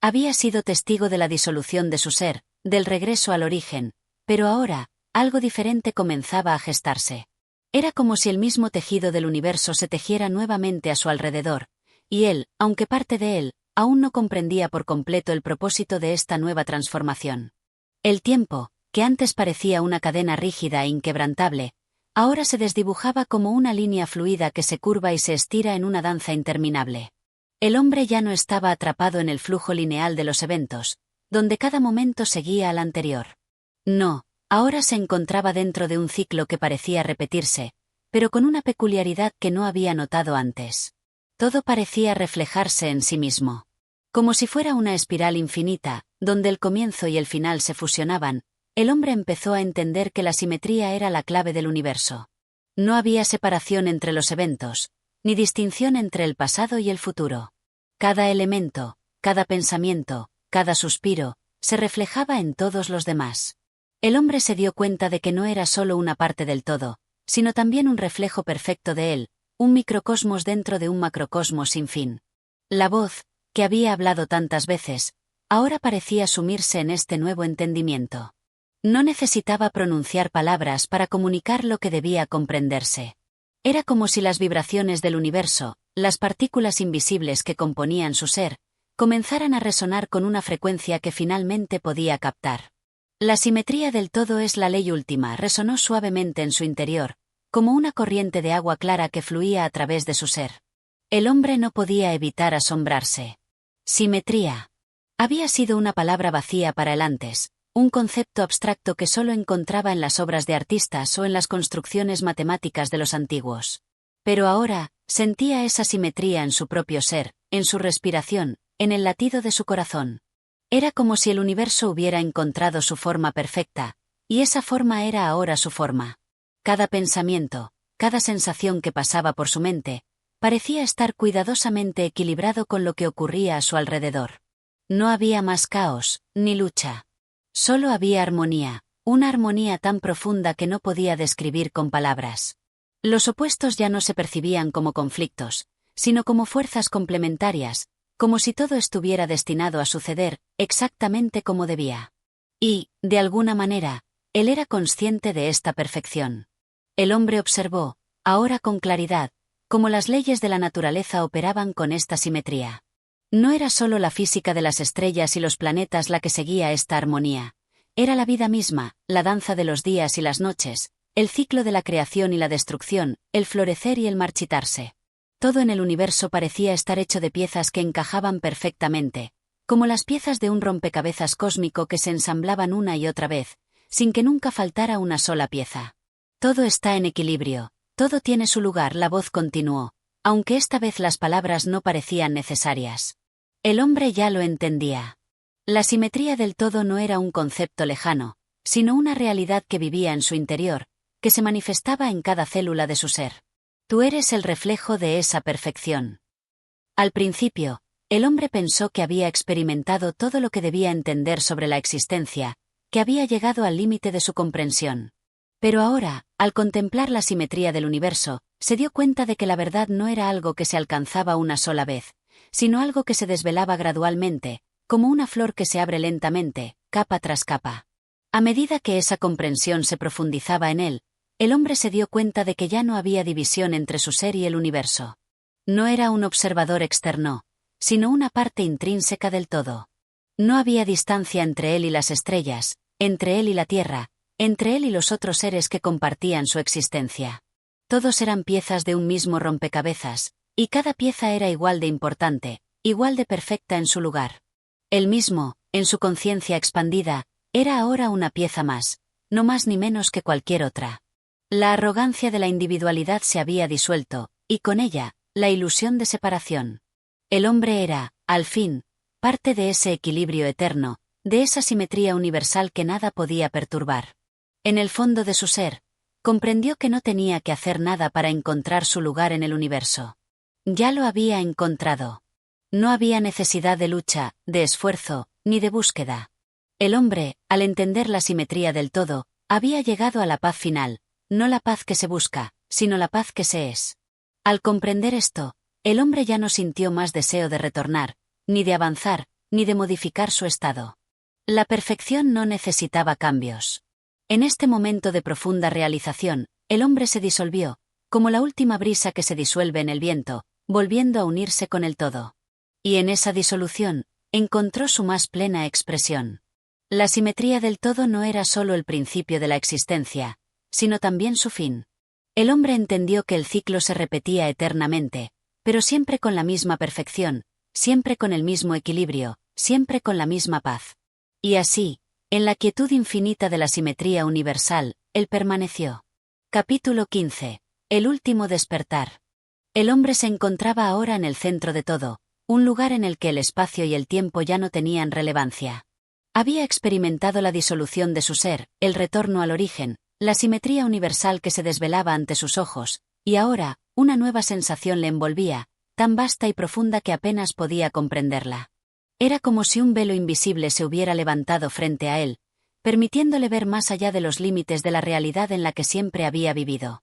Había sido testigo de la disolución de su ser, del regreso al origen, pero ahora, algo diferente comenzaba a gestarse. Era como si el mismo tejido del universo se tejiera nuevamente a su alrededor, y él, aunque parte de él, aún no comprendía por completo el propósito de esta nueva transformación. El tiempo, que antes parecía una cadena rígida e inquebrantable, ahora se desdibujaba como una línea fluida que se curva y se estira en una danza interminable. El hombre ya no estaba atrapado en el flujo lineal de los eventos, donde cada momento seguía al anterior. No, ahora se encontraba dentro de un ciclo que parecía repetirse, pero con una peculiaridad que no había notado antes. Todo parecía reflejarse en sí mismo. Como si fuera una espiral infinita, donde el comienzo y el final se fusionaban, el hombre empezó a entender que la simetría era la clave del universo. No había separación entre los eventos, ni distinción entre el pasado y el futuro. Cada elemento, cada pensamiento, cada suspiro, se reflejaba en todos los demás. El hombre se dio cuenta de que no era solo una parte del todo, sino también un reflejo perfecto de él, un microcosmos dentro de un macrocosmos sin fin. La voz, que había hablado tantas veces, ahora parecía sumirse en este nuevo entendimiento. No necesitaba pronunciar palabras para comunicar lo que debía comprenderse. Era como si las vibraciones del universo, las partículas invisibles que componían su ser, comenzaran a resonar con una frecuencia que finalmente podía captar. La simetría del todo es la ley última, resonó suavemente en su interior, como una corriente de agua clara que fluía a través de su ser. El hombre no podía evitar asombrarse. Simetría. Había sido una palabra vacía para él antes, un concepto abstracto que solo encontraba en las obras de artistas o en las construcciones matemáticas de los antiguos. Pero ahora, sentía esa simetría en su propio ser, en su respiración, en el latido de su corazón. Era como si el universo hubiera encontrado su forma perfecta, y esa forma era ahora su forma. Cada pensamiento, cada sensación que pasaba por su mente, parecía estar cuidadosamente equilibrado con lo que ocurría a su alrededor. No había más caos, ni lucha. Solo había armonía, una armonía tan profunda que no podía describir con palabras. Los opuestos ya no se percibían como conflictos, sino como fuerzas complementarias, como si todo estuviera destinado a suceder exactamente como debía. Y, de alguna manera, él era consciente de esta perfección. El hombre observó, ahora con claridad, cómo las leyes de la naturaleza operaban con esta simetría. No era solo la física de las estrellas y los planetas la que seguía esta armonía. Era la vida misma, la danza de los días y las noches, el ciclo de la creación y la destrucción, el florecer y el marchitarse. Todo en el universo parecía estar hecho de piezas que encajaban perfectamente, como las piezas de un rompecabezas cósmico que se ensamblaban una y otra vez, sin que nunca faltara una sola pieza. Todo está en equilibrio, todo tiene su lugar, la voz continuó, aunque esta vez las palabras no parecían necesarias. El hombre ya lo entendía. La simetría del todo no era un concepto lejano, sino una realidad que vivía en su interior, que se manifestaba en cada célula de su ser. Tú eres el reflejo de esa perfección. Al principio, el hombre pensó que había experimentado todo lo que debía entender sobre la existencia, que había llegado al límite de su comprensión. Pero ahora, al contemplar la simetría del universo, se dio cuenta de que la verdad no era algo que se alcanzaba una sola vez, sino algo que se desvelaba gradualmente, como una flor que se abre lentamente, capa tras capa. A medida que esa comprensión se profundizaba en él, el hombre se dio cuenta de que ya no había división entre su ser y el universo. No era un observador externo, sino una parte intrínseca del todo. No había distancia entre él y las estrellas, entre él y la tierra, entre él y los otros seres que compartían su existencia. Todos eran piezas de un mismo rompecabezas, y cada pieza era igual de importante, igual de perfecta en su lugar. Él mismo, en su conciencia expandida, era ahora una pieza más, no más ni menos que cualquier otra. La arrogancia de la individualidad se había disuelto, y con ella, la ilusión de separación. El hombre era, al fin, parte de ese equilibrio eterno, de esa simetría universal que nada podía perturbar. En el fondo de su ser, comprendió que no tenía que hacer nada para encontrar su lugar en el universo. Ya lo había encontrado. No había necesidad de lucha, de esfuerzo, ni de búsqueda. El hombre, al entender la simetría del todo, había llegado a la paz final, no la paz que se busca, sino la paz que se es. Al comprender esto, el hombre ya no sintió más deseo de retornar, ni de avanzar, ni de modificar su estado. La perfección no necesitaba cambios. En este momento de profunda realización, el hombre se disolvió, como la última brisa que se disuelve en el viento, volviendo a unirse con el todo. Y en esa disolución, encontró su más plena expresión. La simetría del todo no era solo el principio de la existencia, sino también su fin. El hombre entendió que el ciclo se repetía eternamente, pero siempre con la misma perfección, siempre con el mismo equilibrio, siempre con la misma paz. Y así, en la quietud infinita de la simetría universal, él permaneció. Capítulo 15. El último despertar. El hombre se encontraba ahora en el centro de todo, un lugar en el que el espacio y el tiempo ya no tenían relevancia. Había experimentado la disolución de su ser, el retorno al origen, la simetría universal que se desvelaba ante sus ojos, y ahora, una nueva sensación le envolvía, tan vasta y profunda que apenas podía comprenderla. Era como si un velo invisible se hubiera levantado frente a él, permitiéndole ver más allá de los límites de la realidad en la que siempre había vivido.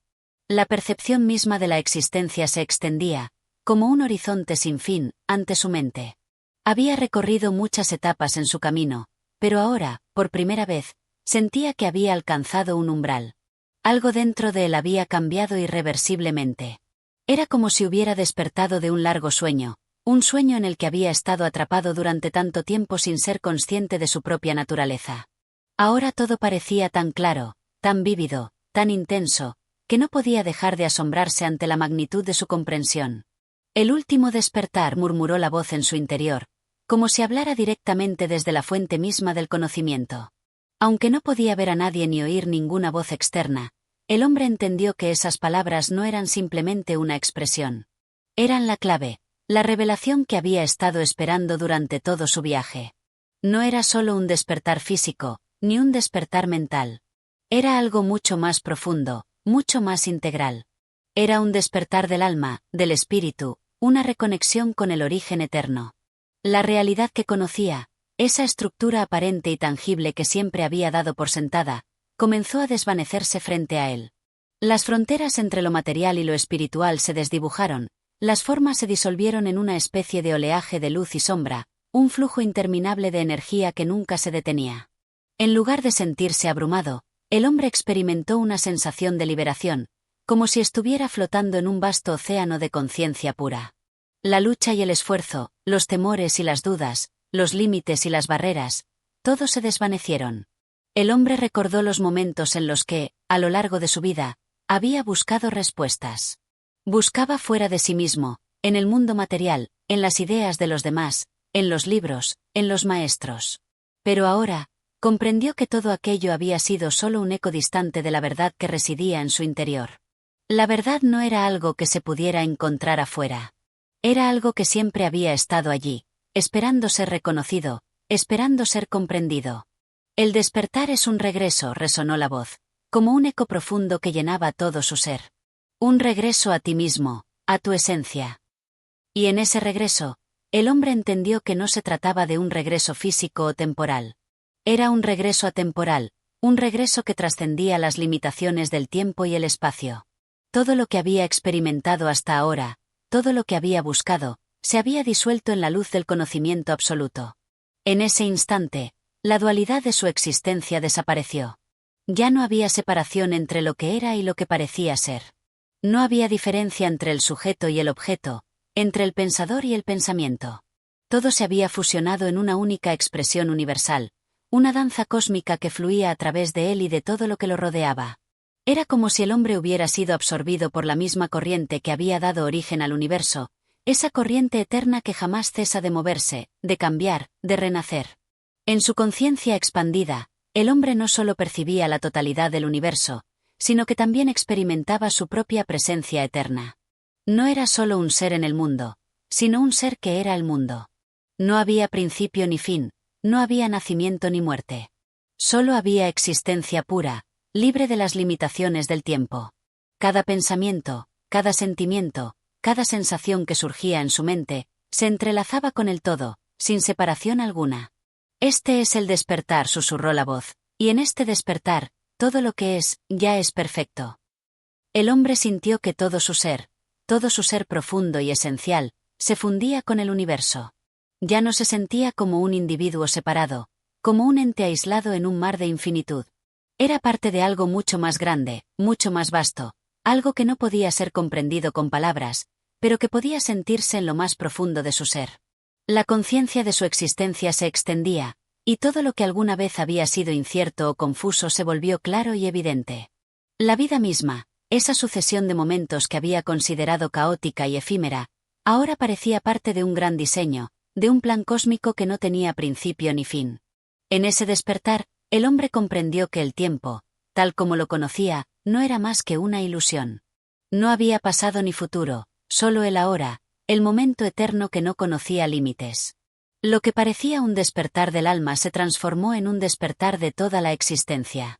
La percepción misma de la existencia se extendía, como un horizonte sin fin, ante su mente. Había recorrido muchas etapas en su camino, pero ahora, por primera vez, sentía que había alcanzado un umbral. Algo dentro de él había cambiado irreversiblemente. Era como si hubiera despertado de un largo sueño, un sueño en el que había estado atrapado durante tanto tiempo sin ser consciente de su propia naturaleza. Ahora todo parecía tan claro, tan vívido, tan intenso, que no podía dejar de asombrarse ante la magnitud de su comprensión. El último despertar, murmuró la voz en su interior, como si hablara directamente desde la fuente misma del conocimiento. Aunque no podía ver a nadie ni oír ninguna voz externa, el hombre entendió que esas palabras no eran simplemente una expresión. Eran la clave, la revelación que había estado esperando durante todo su viaje. No era solo un despertar físico, ni un despertar mental. Era algo mucho más profundo, mucho más integral. Era un despertar del alma, del espíritu, una reconexión con el origen eterno. La realidad que conocía, Esa estructura aparente y tangible que siempre había dado por sentada, comenzó a desvanecerse frente a él. Las fronteras entre lo material y lo espiritual se desdibujaron, las formas se disolvieron en una especie de oleaje de luz y sombra, un flujo interminable de energía que nunca se detenía. En lugar de sentirse abrumado, el hombre experimentó una sensación de liberación, como si estuviera flotando en un vasto océano de conciencia pura. La lucha y el esfuerzo, los temores y las dudas, los límites y las barreras, todos se desvanecieron. El hombre recordó los momentos en los que, a lo largo de su vida, había buscado respuestas. Buscaba fuera de sí mismo, en el mundo material, en las ideas de los demás, en los libros, en los maestros. Pero ahora, comprendió que todo aquello había sido solo un eco distante de la verdad que residía en su interior. La verdad no era algo que se pudiera encontrar afuera. Era algo que siempre había estado allí, esperando ser reconocido, esperando ser comprendido. El despertar es un regreso, resonó la voz, como un eco profundo que llenaba todo su ser. Un regreso a ti mismo, a tu esencia. Y en ese regreso, el hombre entendió que no se trataba de un regreso físico o temporal. Era un regreso atemporal, un regreso que trascendía las limitaciones del tiempo y el espacio. Todo lo que había experimentado hasta ahora, todo lo que había buscado, se había disuelto en la luz del conocimiento absoluto. En ese instante, la dualidad de su existencia desapareció. Ya no había separación entre lo que era y lo que parecía ser. No había diferencia entre el sujeto y el objeto, entre el pensador y el pensamiento. Todo se había fusionado en una única expresión universal, una danza cósmica que fluía a través de él y de todo lo que lo rodeaba. Era como si el hombre hubiera sido absorbido por la misma corriente que había dado origen al universo, esa corriente eterna que jamás cesa de moverse, de cambiar, de renacer. En su conciencia expandida, el hombre no solo percibía la totalidad del universo, sino que también experimentaba su propia presencia eterna. No era solo un ser en el mundo, sino un ser que era el mundo. No había principio ni fin, no había nacimiento ni muerte. Solo había existencia pura, libre de las limitaciones del tiempo. Cada pensamiento, cada sentimiento, cada sensación que surgía en su mente, se entrelazaba con el todo, sin separación alguna. Este es el despertar, susurró la voz, y en este despertar, todo lo que es, ya es perfecto. El hombre sintió que todo su ser profundo y esencial, se fundía con el universo. Ya no se sentía como un individuo separado, como un ente aislado en un mar de infinitud. Era parte de algo mucho más grande, mucho más vasto, algo que no podía ser comprendido con palabras, pero que podía sentirse en lo más profundo de su ser. La conciencia de su existencia se extendía, y todo lo que alguna vez había sido incierto o confuso se volvió claro y evidente. La vida misma, esa sucesión de momentos que había considerado caótica y efímera, ahora parecía parte de un gran diseño, de un plan cósmico que no tenía principio ni fin. En ese despertar, el hombre comprendió que el tiempo, tal como lo conocía, no era más que una ilusión. No había pasado ni futuro, solo el ahora, el momento eterno que no conocía límites. Lo que parecía un despertar del alma se transformó en un despertar de toda la existencia.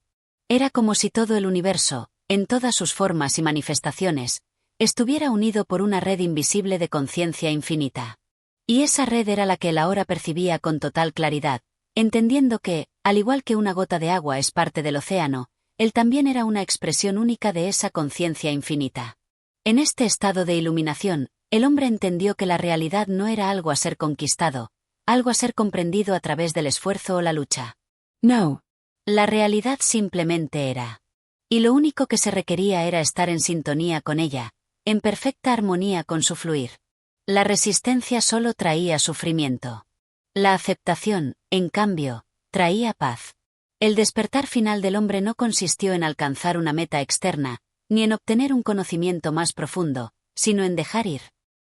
Era como si todo el universo, en todas sus formas y manifestaciones, estuviera unido por una red invisible de conciencia infinita. Y esa red era la que él ahora percibía con total claridad, entendiendo que, al igual que una gota de agua es parte del océano, él también era una expresión única de esa conciencia infinita. En este estado de iluminación, el hombre entendió que la realidad no era algo a ser conquistado, algo a ser comprendido a través del esfuerzo o la lucha. No. La realidad simplemente era. Y lo único que se requería era estar en sintonía con ella, en perfecta armonía con su fluir. La resistencia solo traía sufrimiento. La aceptación, en cambio, traía paz. El despertar final del hombre no consistió en alcanzar una meta externa, ni en obtener un conocimiento más profundo, sino en dejar ir.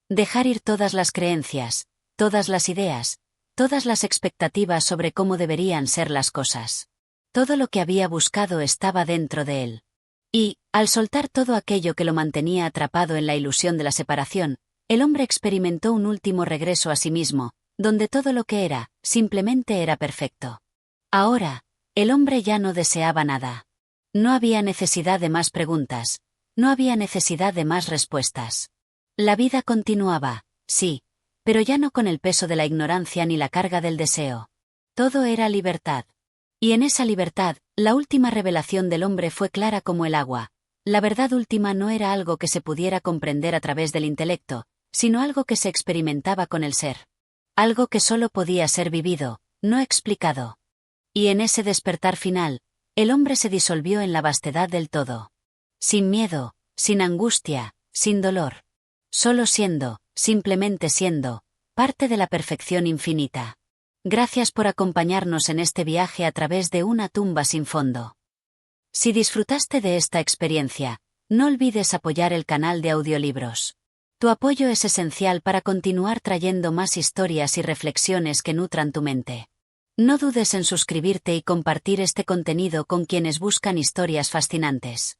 Dejar ir todas las creencias, todas las ideas, todas las expectativas sobre cómo deberían ser las cosas. Todo lo que había buscado estaba dentro de él. Y, al soltar todo aquello que lo mantenía atrapado en la ilusión de la separación, el hombre experimentó un último regreso a sí mismo, donde todo lo que era, simplemente era perfecto. Ahora, el hombre ya no deseaba nada. No había necesidad de más preguntas, no había necesidad de más respuestas. La vida continuaba, sí, pero ya no con el peso de la ignorancia ni la carga del deseo. Todo era libertad. Y en esa libertad, la última revelación del hombre fue clara como el agua. La verdad última no era algo que se pudiera comprender a través del intelecto, sino algo que se experimentaba con el ser. Algo que solo podía ser vivido, no explicado. Y en ese despertar final, el hombre se disolvió en la vastedad del todo. Sin miedo, sin angustia, sin dolor. Solo siendo, simplemente siendo, parte de la perfección infinita. Gracias por acompañarnos en este viaje a través de una tumba sin fondo. Si disfrutaste de esta experiencia, no olvides apoyar el canal de audiolibros. Tu apoyo es esencial para continuar trayendo más historias y reflexiones que nutran tu mente. No dudes en suscribirte y compartir este contenido con quienes buscan historias fascinantes.